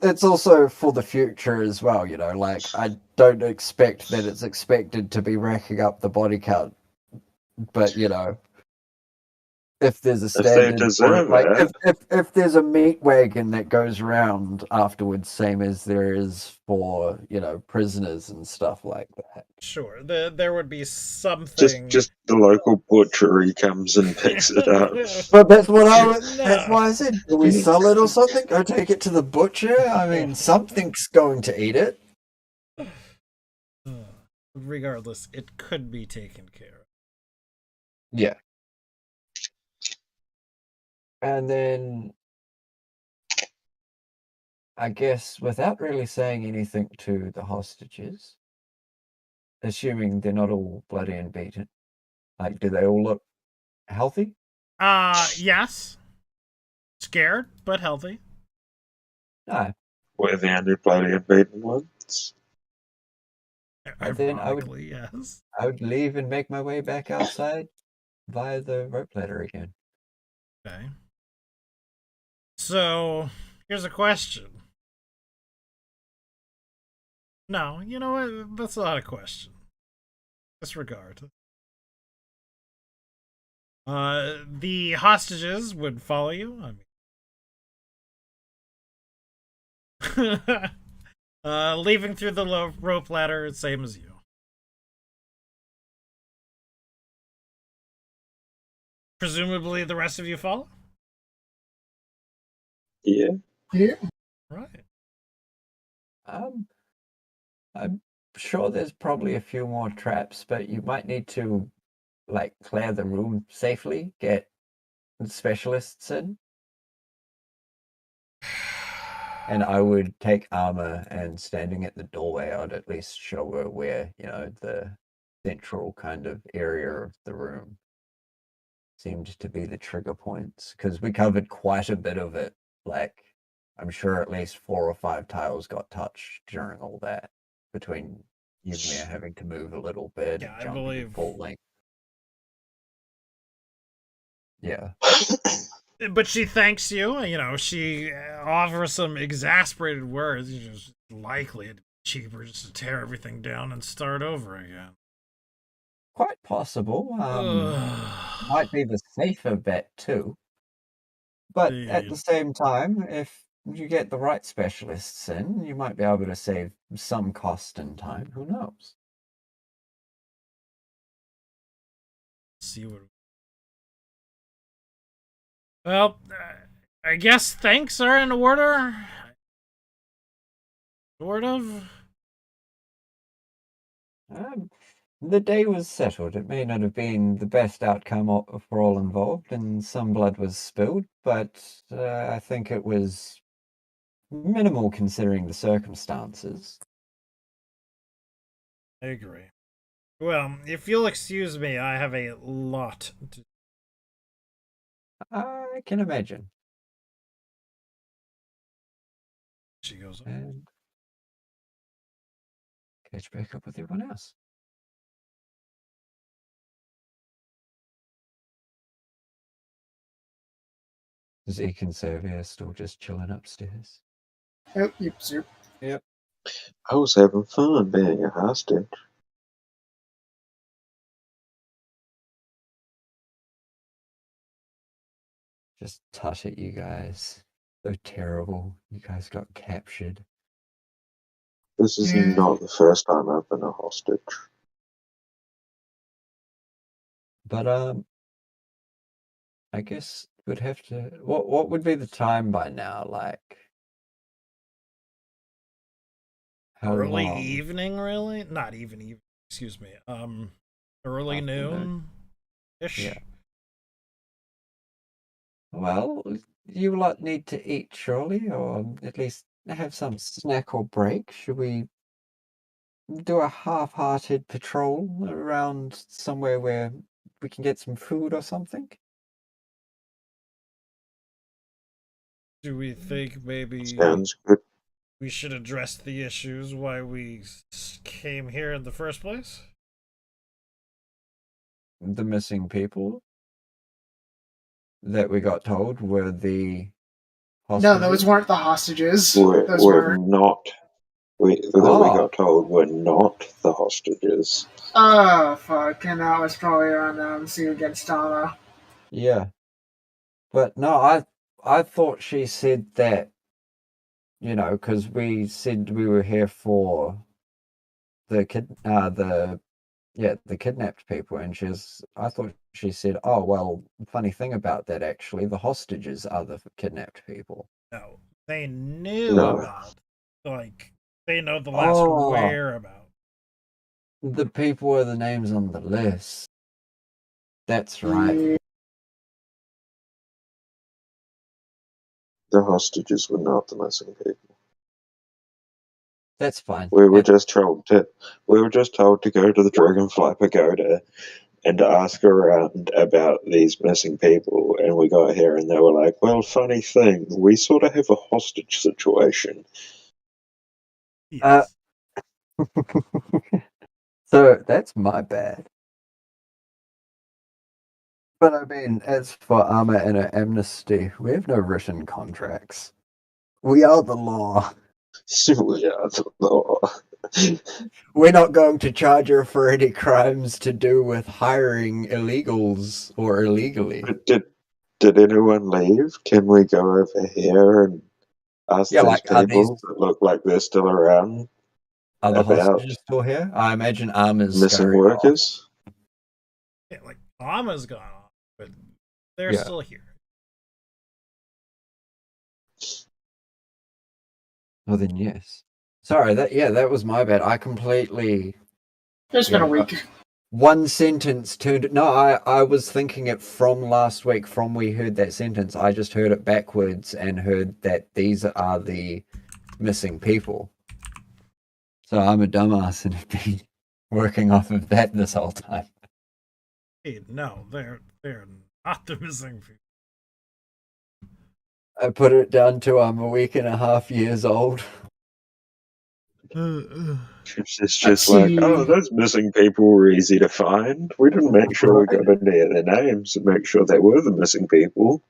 It's also for the future as well. I don't expect that it's expected to be racking up the body count, but if there's a If they standard for deserve it, it. if there's a meat wagon that goes around afterwards, same as there is for prisoners and stuff like that. Sure, there would be something. Just the local butchery comes and picks it up. But that's what that's No. why I said, do we sell it or something? Go take it to the butcher. I mean, something's going to eat it. Regardless, it could be taken care of. Yeah. And then, I guess, without really saying anything to the hostages, assuming they're not all bloody and beaten, do they all look healthy? Yes. Scared, but healthy. No. We're the only bloody and beaten ones. And then Ironically, yes. I would leave and make my way back outside via the rope ladder again. Okay. So, here's a question. No, you know what? That's not a question. Disregard. The hostages would follow you. I mean, leaving through the rope ladder, same as you. Presumably, the rest of you follow. Yeah. Yeah. Right. I'm sure there's probably a few more traps, but you might need to, like, clear the room safely, get specialists in. And I would take armor, and standing at the doorway, I'd at least show her where, the central kind of area of the room seemed to be the trigger points, because we covered quite a bit of it. Like, I'm sure at least 4 or 5 tiles got touched during all that, between you and me having to move a little bit Yeah, and I jumping believe. at full length. Yeah. But she thanks you. She offers some exasperated words. It's likely it'd be cheaper just to tear everything down and start over again. Quite possible. Might be the safer bet too. But at the same time, if you get the right specialists in, you might be able to save some cost and time. Who knows? See what. Well, I guess thanks are in order. Sort of. The day was settled. It may not have been the best outcome for all involved, and some blood was spilled, but I think it was minimal considering the circumstances. I agree. Well, if you'll excuse me, I have a lot to. I can imagine. She goes. And catch back up with everyone else. Zeke and Xavier still just chilling upstairs. Oh, yep, sir. Yep. I was having fun being a hostage. Just tut at you guys. So terrible. You guys got captured. This is Yeah. not the first time I've been a hostage. But I guess we'd have to. What would be the time by now? Like, how Early long? evening, really? Not even evening. Excuse me. Early Afternoon. noon ish. Yeah. Well, you lot need to eat, surely, or at least have some snack or break. Should we do a half-hearted patrol around somewhere where we can get some food or something? Do we think maybe Sounds good. we should address the issues why we came here in the first place? The missing people that we got told were the No, those hostages? weren't the hostages. We're, Those we're were. not. We got told we're not the hostages. Oh, fuck. And that was probably on Sue against Tama. Yeah. But no, I thought she said that, because we said we were here for the kidnapped people, and I thought she said, oh, well, funny thing about that, actually, the hostages are the kidnapped people. No, they knew No. about. They know the last whereabouts. The people are the names on the list. That's right. The hostages were not the missing people. That's fine. We were just told to go to the Dragonfly Pagoda and ask around about these missing people, and we got here and they were like, well, funny thing, we sort of have a hostage situation. Yes. So that's my bad. But I mean, as for armor and amnesty, we have no written contracts. We are the law. We're not going to charge her for any crimes to do with hiring illegals or illegally. But did anyone leave? Can we go over here and ask Yeah, these like, are these people that look like they're still around other about hostages still here? I imagine Armor's missing scurried off. workers? Yeah, like Alma's gone off, but they're Yeah. still here. Well, then yes. Sorry, that was my bad. I completely It's been a week. one sentence turned. No, I was thinking it from last week. From we heard that sentence, I just heard it backwards and heard that these are the missing people. So I'm a dumbass and have been working off of that this whole time. Hey, no, they're not the missing people. I put it down to I'm a week and a half years old. It's just like, oh, those missing people were easy to find. We didn't make sure we got any of their names to make sure they were the missing people.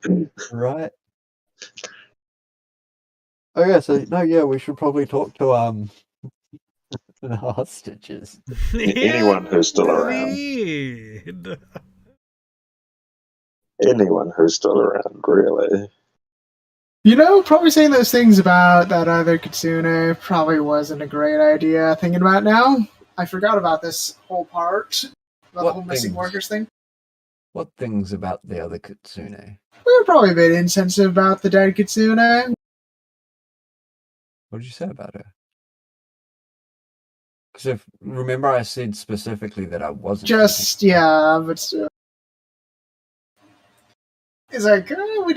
Right. Oh yeah, so no, yeah, we should probably talk to the hostages. Anyone who's still around. Indeed. Anyone who's still around, really. You know, probably saying those things about that other Kitsune probably wasn't a great idea. Thinking about it now, I forgot about this whole part about the whole missing workers thing. What things about the other Kitsune? We were probably a bit insensitive about the dead Kitsune. What did you say about her? Because remember I said specifically that I wasn't. Just, yeah, but still. It's like, we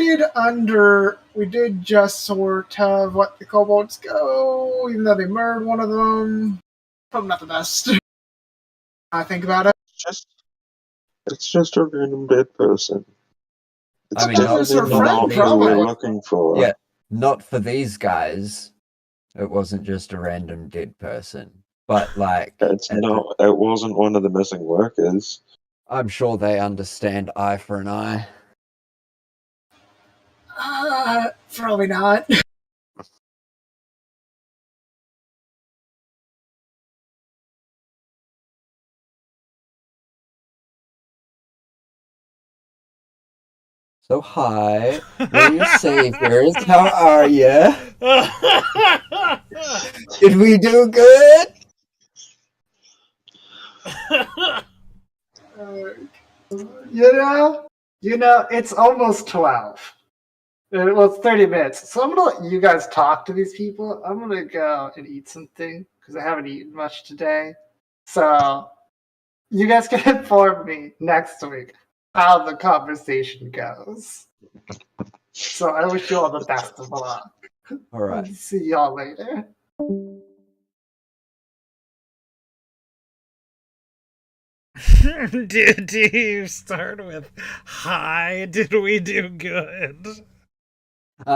did just sort of let the kobolds go, even though they murdered one of them. Probably not the best. I think about it. It's just a random dead person. It's I mean, definitely not who we're looking for. Yeah, not for these guys. It wasn't just a random dead person. But like, it wasn't one of the missing workers. I'm sure they understand eye for an eye. Probably not. So hi, we're your saviors. How are you? Did we do good? You know, it's almost 12. Well, it's 30 minutes. So I'm going to let you guys talk to these people. I'm going to go and eat something because I haven't eaten much today. So you guys can inform me next week how the conversation goes. So I wish you all the best of luck. All right. See y'all later. Did you start with hi? Did we do good?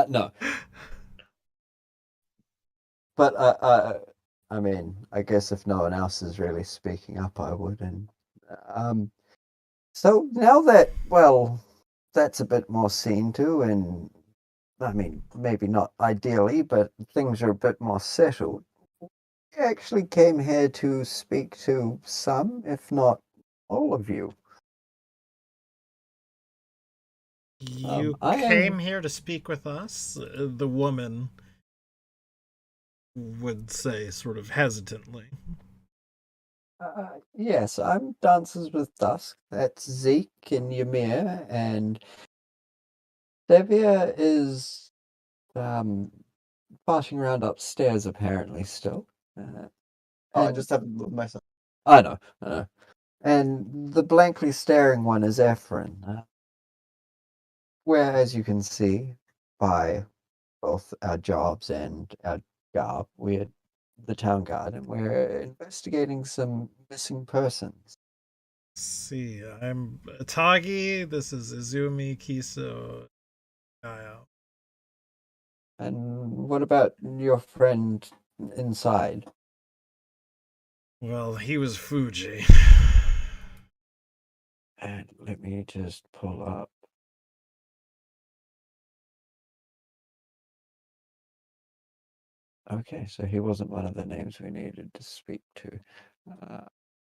No. But I mean, I guess if no one else is really speaking up, I would. And so now that, well, that's a bit more seen to, and I mean, maybe not ideally, but things are a bit more settled. We actually came here to speak to some, if not all of you. You came here to speak with us? The woman would say, sort of hesitantly. Yes, I'm Dances with Dusk. That's Zeke and Ymir, and Devia is passing around upstairs apparently still. I just haven't moved myself. I know. And the blankly staring one is Ephron. Where, as you can see, by both our jobs and our garb, we're the town guard, and we're investigating some missing persons. See, I'm Tagi. This is Izumi, Kiso, Gaio. And what about your friend inside? Well, he was Fuji. And let me just pull up. Okay, so he wasn't one of the names we needed to speak to.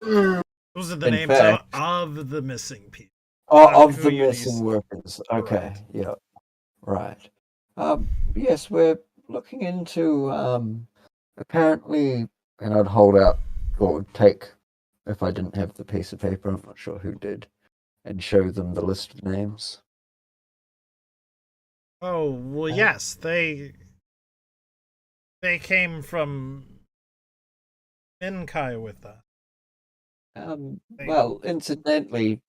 Those are the In names fact- of the missing people. Of who the you missing need- workers. Okay, Correct. yeah, right. Yes, we're looking into apparently, and I'd hold out or take if I didn't have the piece of paper. I'm not sure who did, and show them the list of names. Oh, well, yes, they came from Minkai with us. Well, incidentally,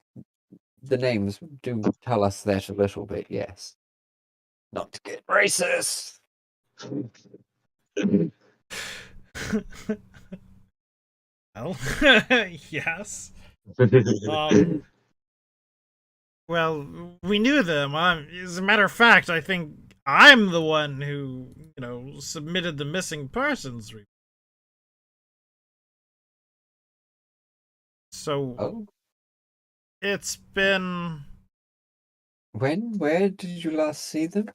the names do tell us that a little bit. Yes, not to get racist. Well, yes. Well, we knew them. As a matter of fact, I think I'm the one who, submitted the missing persons report. So Oh, it's been, when? Where did you last see them?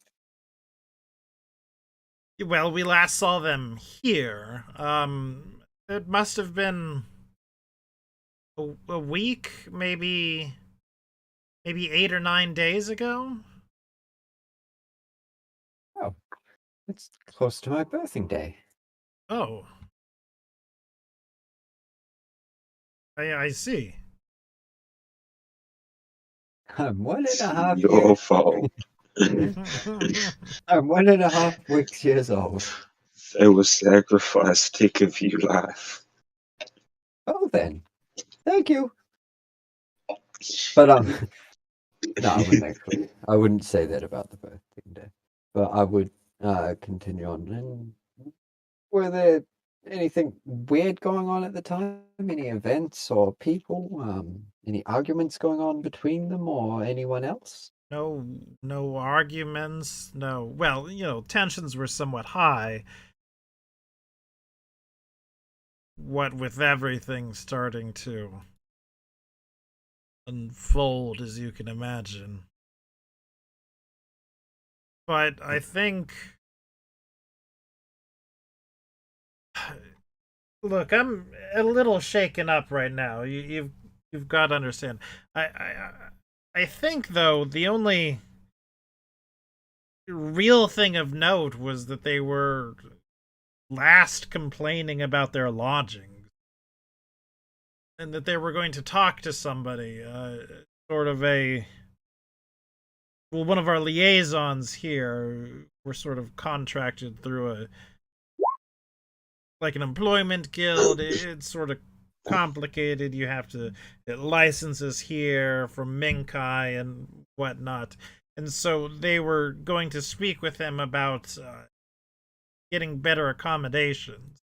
well, we last saw them here. It must have been a week, maybe 8 or 9 days ago. Oh, it's close to my birthing day. Oh, I see. I'm 1.5 Your years. fault. I'm 1.5 years old. They were sacrificed to give you life. Oh, then, thank you. But no, I wouldn't actually. I wouldn't say that about the birthday day. But I would continue on. And were there anything weird going on at the time? Any events or people? Any arguments going on between them or anyone else? No arguments. No. Well, tensions were somewhat high. What with everything starting to unfold, as you can imagine. But I think, look, I'm a little shaken up right now. You've got to understand. I think though the only real thing of note was that they were last complaining about their lodgings, and that they were going to talk to somebody, sort of one of our liaisons here. Were sort of contracted through like an employment guild. It's sort of complicated. You have to get licenses here from Minkai and whatnot. And so they were going to speak with him about getting better accommodations.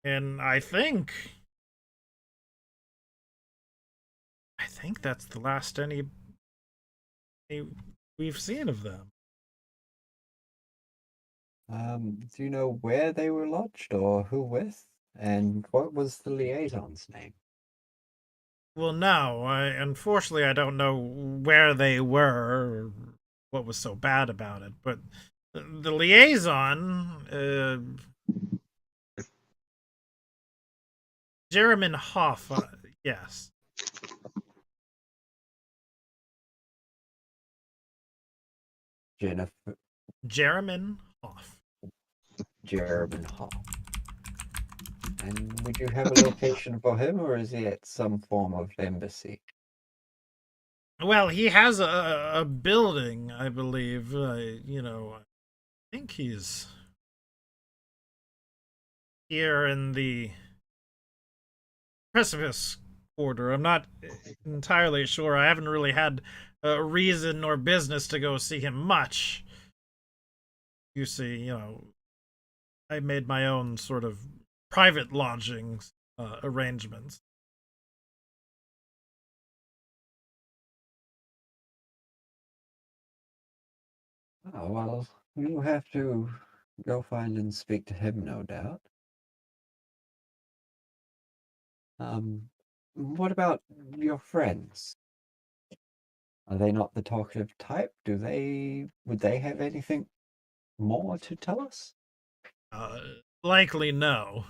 And I think that's the last any we've seen of them. Do you know where they were lodged or who with? And what was the liaison's name? Well, no, unfortunately I don't know where they were or what was so bad about it, but the liaison, Jeremy Hoff, yes. Jennifer Jeremy Hoff. Jeremy Hall. And would you have a location for him, or is he at some form of embassy? Well, he has a building, I believe. I think he's here in the Precipice Quarter. I'm not entirely sure. I haven't really had a reason or business to go see him much. You see, I made my own sort of private lodgings arrangements. Oh, well, you'll have to go find and speak to him, no doubt. What about your friends? Are they not the talkative type? Would they have anything more to tell us? Likely no.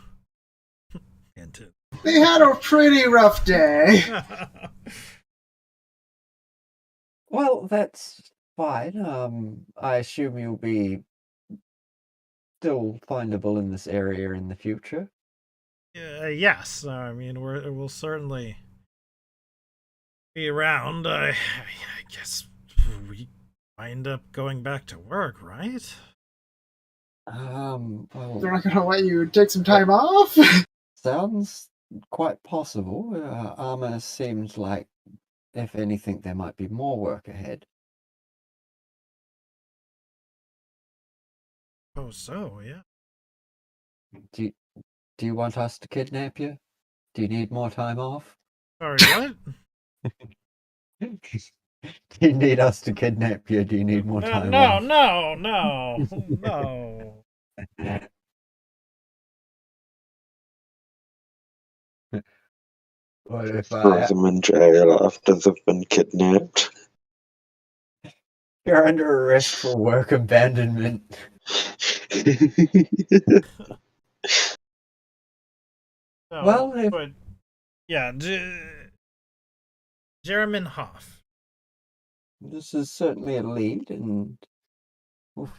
Hinted. They had a pretty rough day. Well, that's fine. I assume you'll be still findable in this area in the future. Yes, I mean we'll certainly be around. I guess we wind up going back to work, right? Well, They're not going to let you take some time off? sounds quite possible. Armor seems like, if anything, there might be more work ahead. Oh, so yeah. Do you want us to kidnap you? Do you need more time off? Sorry, what? Do you need us to kidnap you? Do you need more No, time no, off? no, no, no. What if Throw them in jail after they've been kidnapped. you're under arrest for work abandonment? No, Well, if but yeah, Jeremy Hoff. this is certainly a lead, and we'll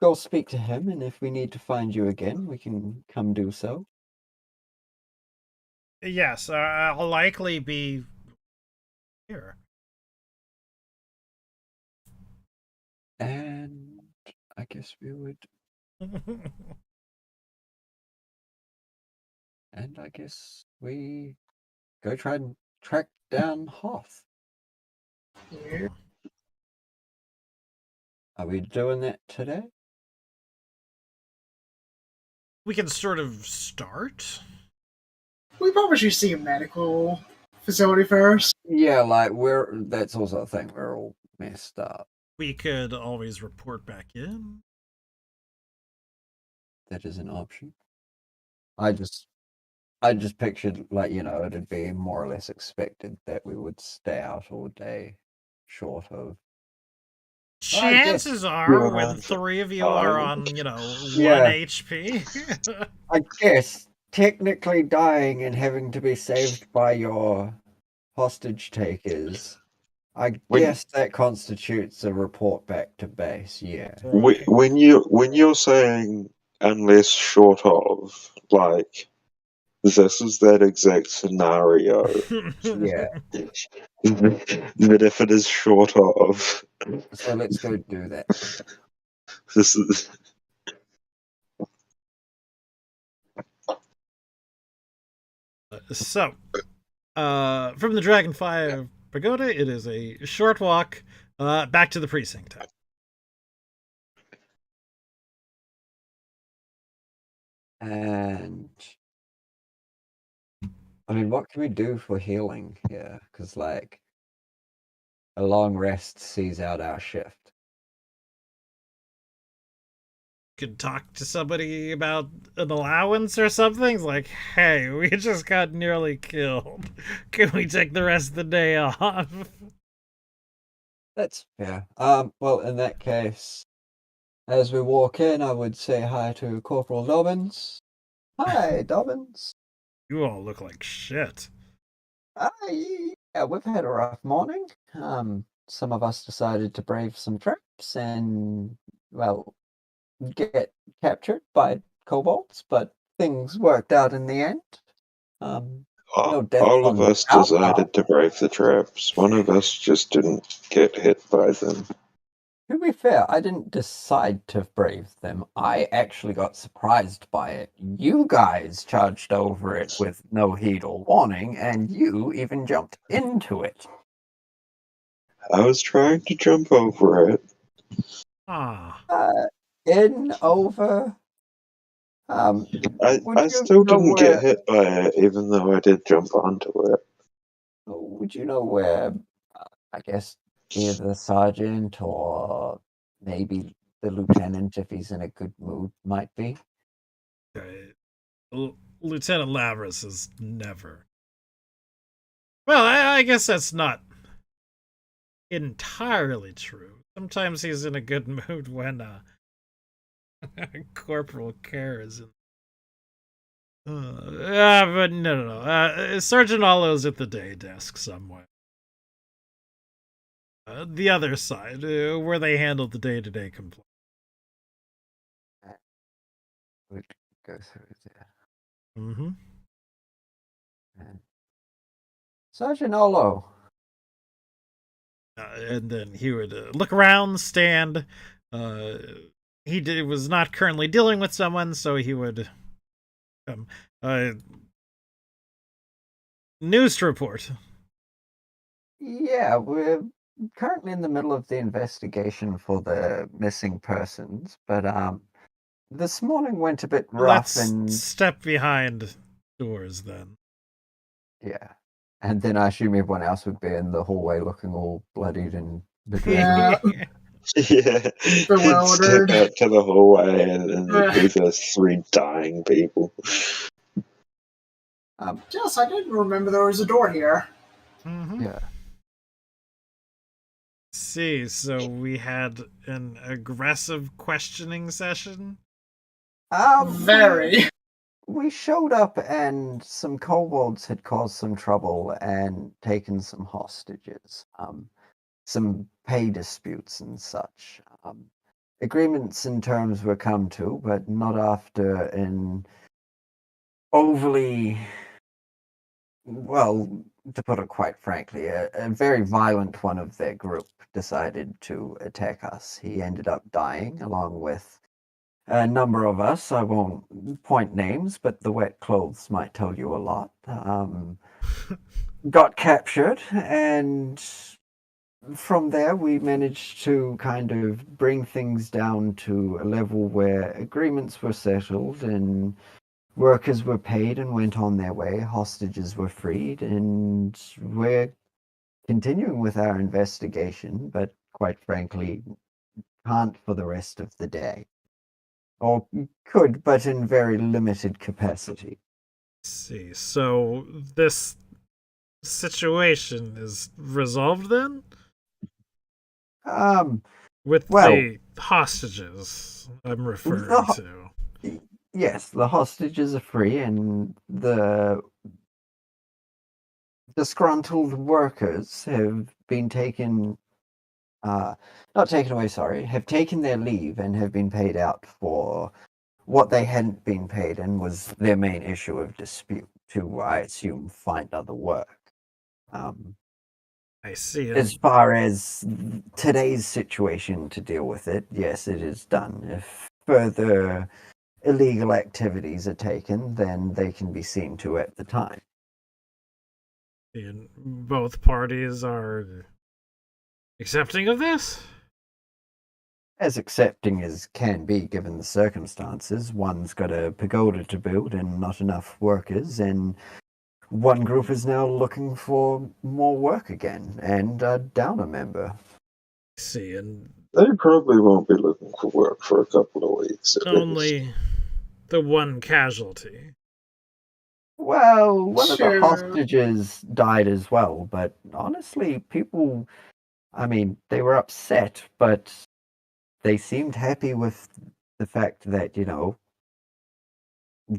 go speak to him, and if we need to find you again, we can come do so. Yes, I'll likely be here. And I guess we would, and I guess we go try and track down Hoth. Yeah. Are we doing that today? We can sort of start. We probably should see a medical facility first. Yeah, like that's also a thing. We're all messed up. We could always report back in. That is an option. I just pictured, like, it'd be more or less expected that we would stay out all day, short of. Chances are, when three of you are on, 1 HP. I guess technically dying and having to be saved by your hostage takers, I guess that constitutes a report back to base. Yeah. When you're saying unless short of, like, this is that exact scenario. Yeah. That if it is short of, So let's go do that. this is. So, from the Dragonfire Pagoda, it is a short walk back to the precinct. And I mean, what can we do for healing here? Because, like, a long rest sees out our shift. Could talk to somebody about an allowance or something. It's like, hey, we just got nearly killed. Can we take the rest of the day off? That's fair. Well, in that case, as we walk in, I would say hi to Corporal Dobbins. Hi, Dobbins. You all look like shit. Yeah, we've had a rough morning. Some of us decided to brave some traps and, well, get captured by kobolds, but things worked out in the end. No death All on of us our decided to brave the traps. One of us just didn't get hit by them. To be fair, I didn't decide to brave them. I actually got surprised by it. You guys charged over it with no heed or warning, and you even jumped into it. I was trying to jump over it. Over. I still didn't get hit by it, even though I did jump onto it. Would you know where, I guess, either the sergeant or maybe the lieutenant, if he's in a good mood, might be? Lieutenant Lavras is never. Well, I guess that's not entirely true. Sometimes he's in a good mood when Corporal Care is in. But no. Sergeant Hollow's at the day desk somewhere. The other side, where they handle the day-to-day complaints. Would go through there. Mm-hmm. Sergeant Olo. And then he would look around, stand. Was not currently dealing with someone, so he would news report. Yeah, we're currently in the middle of the investigation for the missing persons, but this morning went a bit rough. Let's and step behind doors then. yeah, and then I assume everyone else would be in the hallway looking all bloodied and bedraggled. Yeah. Yeah. Bewildered. Step out to the hallway and Uh. there's those 3 dying people. Yes, I didn't remember there was a door here. Mm-hmm. Yeah. See, so we had an aggressive questioning session. Very. We showed up and some kobolds had caused some trouble and taken some hostages. Some pay disputes and such. Agreements and terms were come to, but not after an overly, well, to put it quite frankly, a very violent one of their group decided to attack us. He ended up dying along with a number of us. I won't point names, but the wet clothes might tell you a lot. Got captured, and from there we managed to kind of bring things down to a level where agreements were settled and workers were paid and went on their way, hostages were freed, and we're continuing with our investigation, but quite frankly can't for the rest of the day. Or could, but in very limited capacity. See, so this situation is resolved then? With the hostages I'm referring to. Yes, the hostages are free, and the disgruntled workers have been taken, not taken away, sorry, have taken their leave and have been paid out for what they hadn't been paid and was their main issue of dispute to, I assume, find other work. I see it. As far as today's situation to deal with it, yes, it is done. If further illegal activities are taken, then they can be seen to at the time. And both parties are accepting of this? As accepting as can be given the circumstances. One's got a pagoda to build and not enough workers, and one group is now looking for more work again, and a downer member. See, and They probably won't be looking for work for a couple of weeks. only the one casualty. Well, one of the Sure. hostages died as well, but honestly, people, I mean, they were upset, but they seemed happy with the fact that, you know,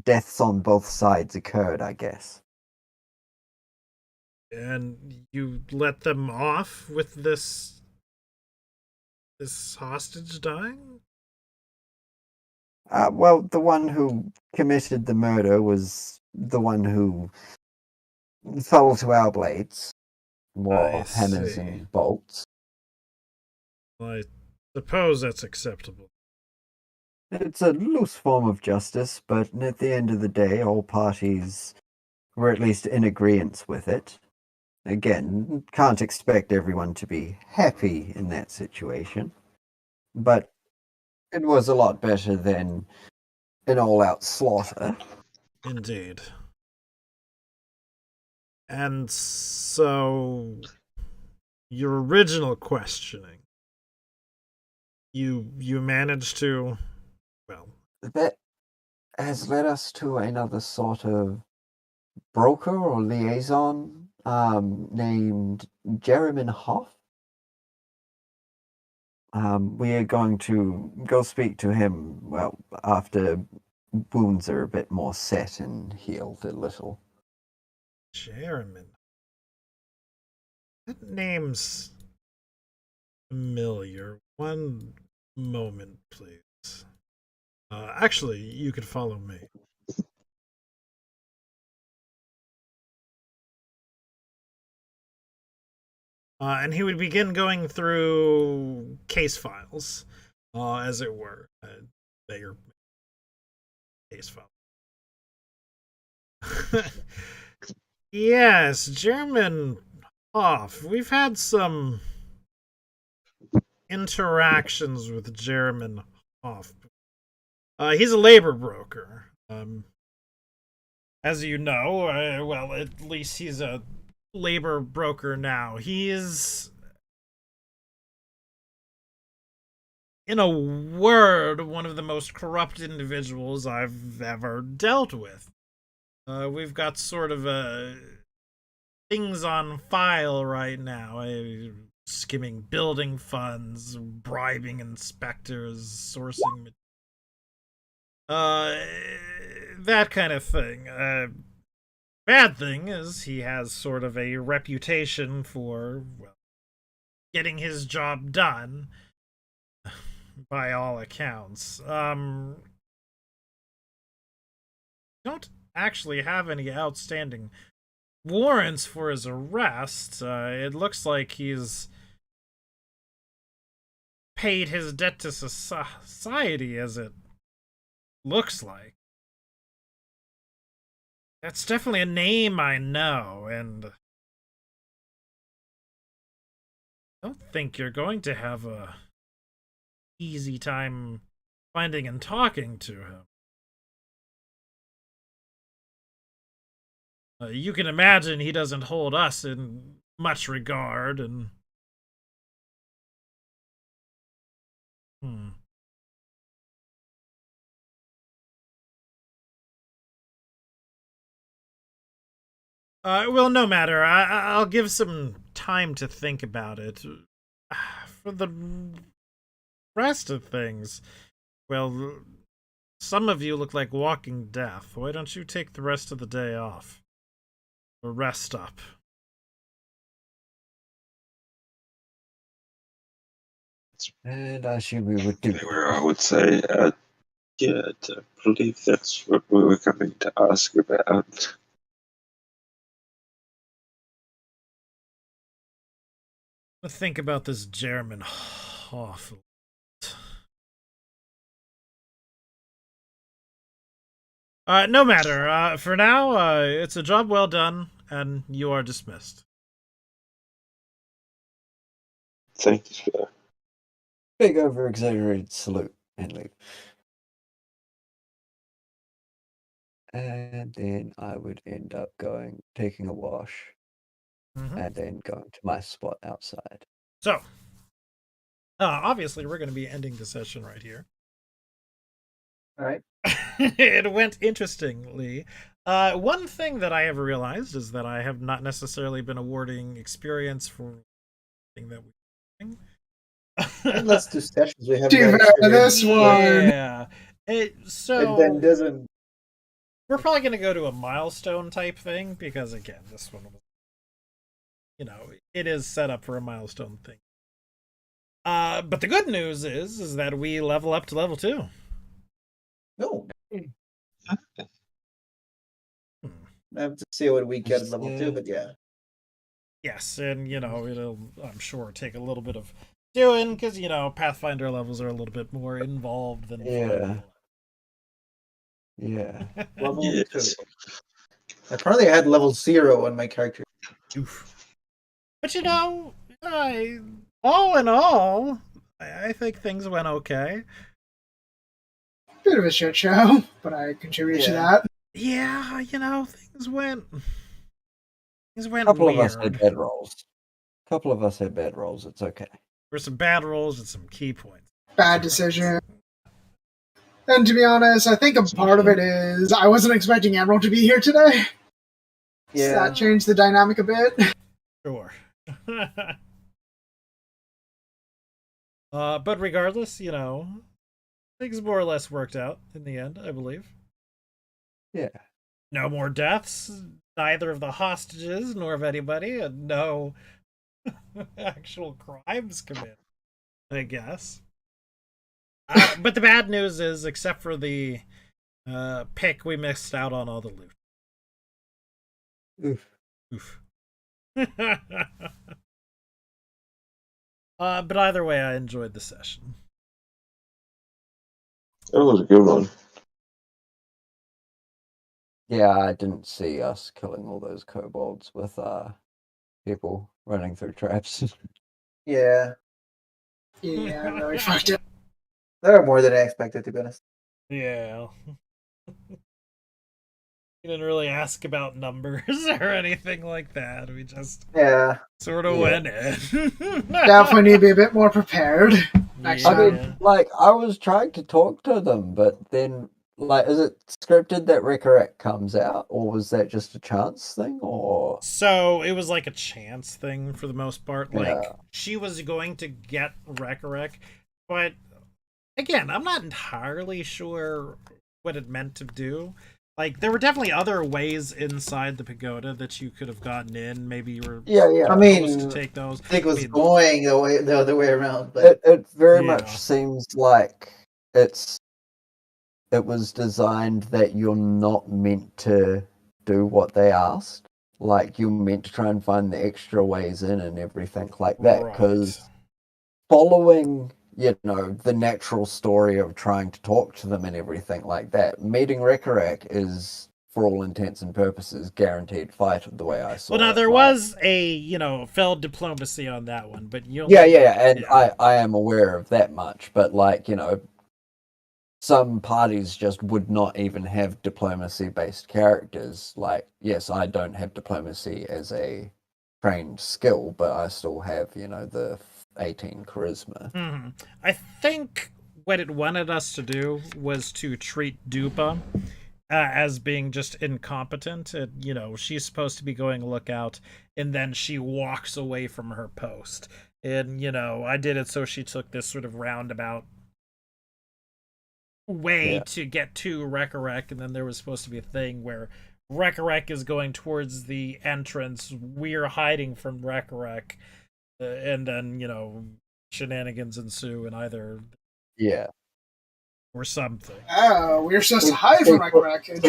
deaths on both sides occurred, I guess. And you let them off with this hostage dying? Well, the one who committed the murder was the one who fell to our blades. More hammers see. and bolts. Well, I suppose that's acceptable. It's a loose form of justice, but at the end of the day, all parties were at least in agreement with it. Again, can't expect everyone to be happy in that situation, but it was a lot better than an all-out slaughter. Indeed. And so, your original questioning, you managed to, well, That has led us to another sort of broker or liaison named Jeremy Hoff. We are going to go speak to him, well, after wounds are a bit more set and healed a little. Jeremy. That name's familiar. One moment, please. Actually, you could follow me. And he would begin going through case files, as it were. Bigger case file. Yes, German off. We've had some interactions with German off. He's a labor broker. As you know, well, at least he's a labor broker now. He is, in a word, one of the most corrupt individuals I've ever dealt with. We've got sort of things on file right now. Skimming building funds, bribing inspectors, sourcing that kind of thing. Bad thing is he has sort of a reputation for, well, getting his job done by all accounts. Don't actually have any outstanding warrants for his arrest. It looks like he's paid his debt to society, as it looks like. That's definitely a name I know, and I don't think you're going to have a easy time finding and talking to him. You can imagine he doesn't hold us in much regard, and well, no matter. I'll give some time to think about it. For the rest of things, well, some of you look like walking death. Why don't you take the rest of the day off? Or rest up. And I assume we would do. I would say, yeah, I believe that's what we were coming to ask about. Think about this German awful. No matter. For now, it's a job well done, and you are dismissed. Thank you, sir. Big over-exaggerated salute and leave. And then I would end up taking a wash, and then going to my spot outside. So, obviously, we're going to be ending the session right here. All right. It went interestingly. One thing that I have realized is that I have not necessarily been awarding experience for thing that we're doing. Let's do sessions. We have this one. Yeah. So and then doesn't. we're probably going to go to a milestone type thing because, again, this one was, it is set up for a milestone thing. But the good news is that we level up to level 2. No. I have to see what we get at level 2, but yeah. Yes, and it'll, I'm sure, take a little bit of doing because Pathfinder levels are a little bit more involved than Yeah. Level Yes. 2. I probably had level 0 on my character. Oof. But all in all, I think things went okay. Bit of a shit show, but I contribute to that. Yeah, things went A couple weird. of us had bad rolls. It's okay. There's some bad rolls and some key points. Bad decision. And to be honest, I think a part of it is I wasn't expecting Emerald to be here today. Yeah. So that changed the dynamic a bit. Sure. But regardless, things more or less worked out in the end, I believe. Yeah. No more deaths, neither of the hostages nor of anybody, and no actual crimes committed, I guess. But the bad news is, except for the pick, we missed out on all the loot. Oof. Oof. But either way, I enjoyed the session. That was a good one. Yeah, I didn't see us killing all those kobolds with people running through traps. Yeah, Yeah, really fucked up. there are more than I expected, to be honest. Yeah. We didn't really ask about numbers or anything like that. We just Yeah, sort of Yeah. went in. Definitely need to be a bit more prepared. Next Yeah. I mean, time. like, I was trying to talk to them, but then, like, is it scripted that Recorrect comes out, or was that just a chance thing, or? So it was like a chance thing for the most part. Like, Yeah. she was going to get Recorrect, but again, I'm not entirely sure what it meant to do. Like, there were definitely other ways inside the pagoda that you could have gotten in. Maybe you were Yeah, I supposed to mean, take those. I think it was mean, going the other way around, but It very Yeah. much seems like it was designed that you're not meant to do what they asked. Like, you're meant to try and find the extra ways in and everything like that, because Right. following, the natural story of trying to talk to them and everything like that, meeting Rekorak is, for all intents and purposes, guaranteed fight of the way I saw Well, now it. there Like, was a failed diplomacy on that one, but you yeah, and yeah. I am aware of that much, but like, some parties just would not even have diplomacy based characters. Like, yes, I don't have diplomacy as a trained skill, but I still have, the 18 charisma. Mm-hmm. I think what it wanted us to do was to treat Dupa as being just incompetent. She's supposed to be going lookout, and then she walks away from her post. And, I did it so she took this sort of roundabout way to get to Rekorek, and then there was supposed to be a thing where Rekorek is going towards the entrance, we're hiding from Rekorek, and then, shenanigans ensue in either Yeah. or something. Oh, we were supposed to hide from Recorrect.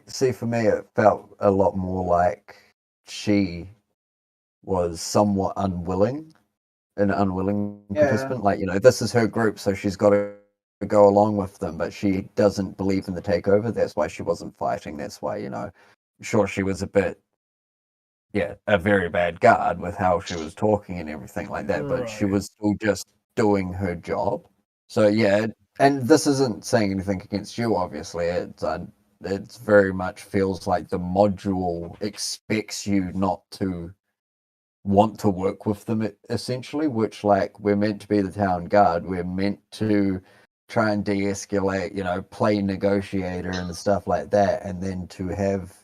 See, for me, it felt a lot more like she was somewhat unwilling, an unwilling Yeah. participant. Like, this is her group, so she's got to go along with them, but she doesn't believe in the takeover. That's why she wasn't fighting. That's why, sure, she was a very bad guard with how she was talking and everything like that, but she Right. was still just doing her job. So, yeah, and this isn't saying anything against you, obviously. It's very much feels like the module expects you not to want to work with them, essentially, which, like, we're meant to be the town guard. We're meant to try and de-escalate, play negotiator and stuff like that, and then to have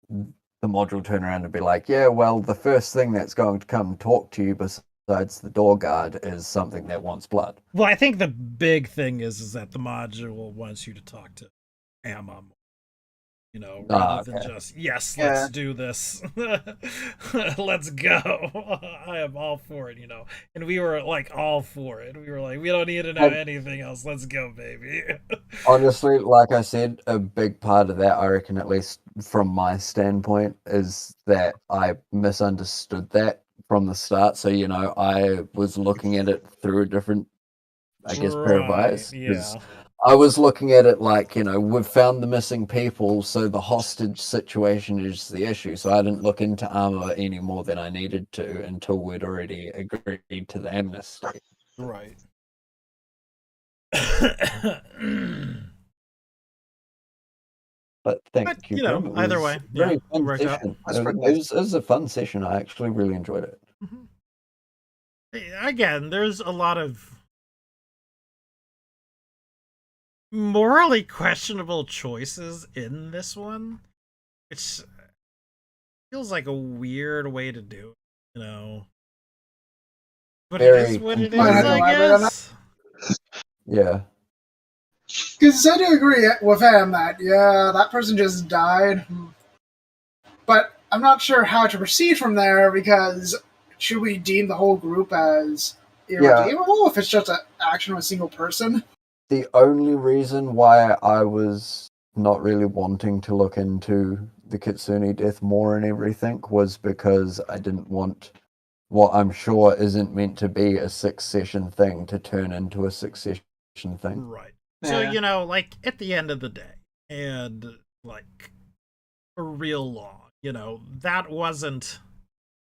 the module turn around and be like, yeah, well, the first thing that's going to come talk to you besides the door guard is something that wants blood. Well, I think the big thing is that the module wants you to talk to Amma, rather than just, yes, let's do this. Let's go. I am all for it, And we were like all for it. We were like, we don't need to know anything else. Let's go, baby. Honestly, like I said, a big part of that, I reckon, at least from my standpoint, is that I misunderstood that from the start. So, I was looking at it through a different, I guess, pair of eyes. Yeah. I was looking at it like, we've found the missing people, so the hostage situation is the issue. So I didn't look into armor any more than I needed to until we'd already agreed to the amnesty. Right. But thank you, Grim. It either was way, a very it fun worked out. session. That's It pretty was, it was a fun session. I actually really enjoyed it. Again, there's a lot of morally questionable choices in this one, which feels like a weird way to do it, But it is very what it is, Might have to I elaborate on that. guess. yeah. Because I do agree with him that, yeah, that person just died. But I'm not sure how to proceed from there because should we deem the whole group as irredeemable if it's just an action of a single person? The only reason why I was not really wanting to look into the Kitsune death more and everything was because I didn't want what I'm sure isn't meant to be a 6-session thing to turn into a 6-session thing. Right. So, Yeah. you know, like, at the end of the day, and, like, for real law, you know, that wasn't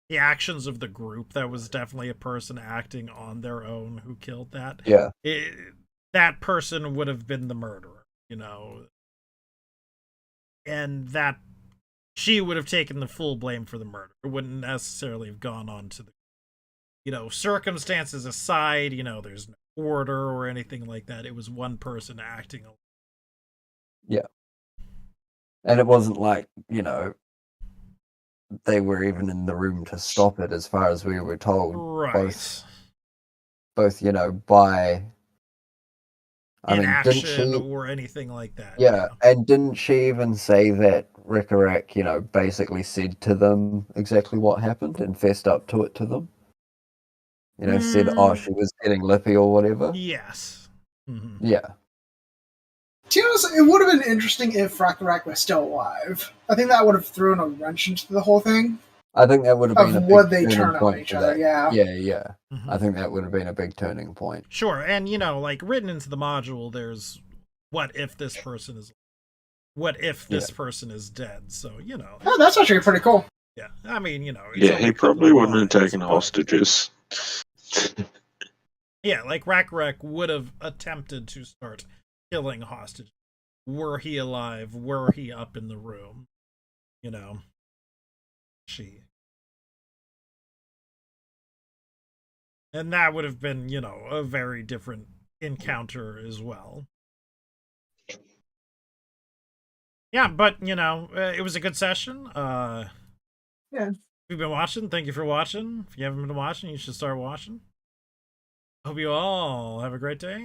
the actions of the group. That was definitely a person acting on their own who killed that. Yeah. That person would have been the murderer, you know, and that she would have taken the full blame for the murder. It wouldn't necessarily have gone on to the, you know, circumstances aside, you know, there's no order or anything like that. It was one person acting. Yeah. And it wasn't like, you know, they were even in the room to stop it as far as we were told. Right. Both, you know, by... I mean, didn't Inaction she... or anything like that. Yeah, and didn't she even say that Rikarak, you know, basically said to them exactly what happened and fessed up to it to them? You know, said, oh, she was getting lippy or whatever? Yes. Mm-hmm. Yeah. To be honest, it would have been interesting if Rakarak was still alive. I think that would have thrown a wrench into the whole thing. I think that would have been a big Would they turning turn on point each for other? that. Yeah. Yeah. Mm-hmm. I think that would have been a big turning point. Sure, and you know, like written into the module, there's what if this person is person is dead. So you know, Oh, that's actually pretty cool. yeah. I mean, you know, it's Yeah, only he a couple probably of wouldn't have lines, taken but- hostages. Yeah, like Rakarek would have attempted to start killing hostages. Were he alive? Were he up in the room? You know, and that would have been, you know, a very different encounter as well. Yeah, but you know, it was a good session. Yeah. If you've been watching, thank you for watching. If you haven't been watching, you should start watching. Hope you all have a great day.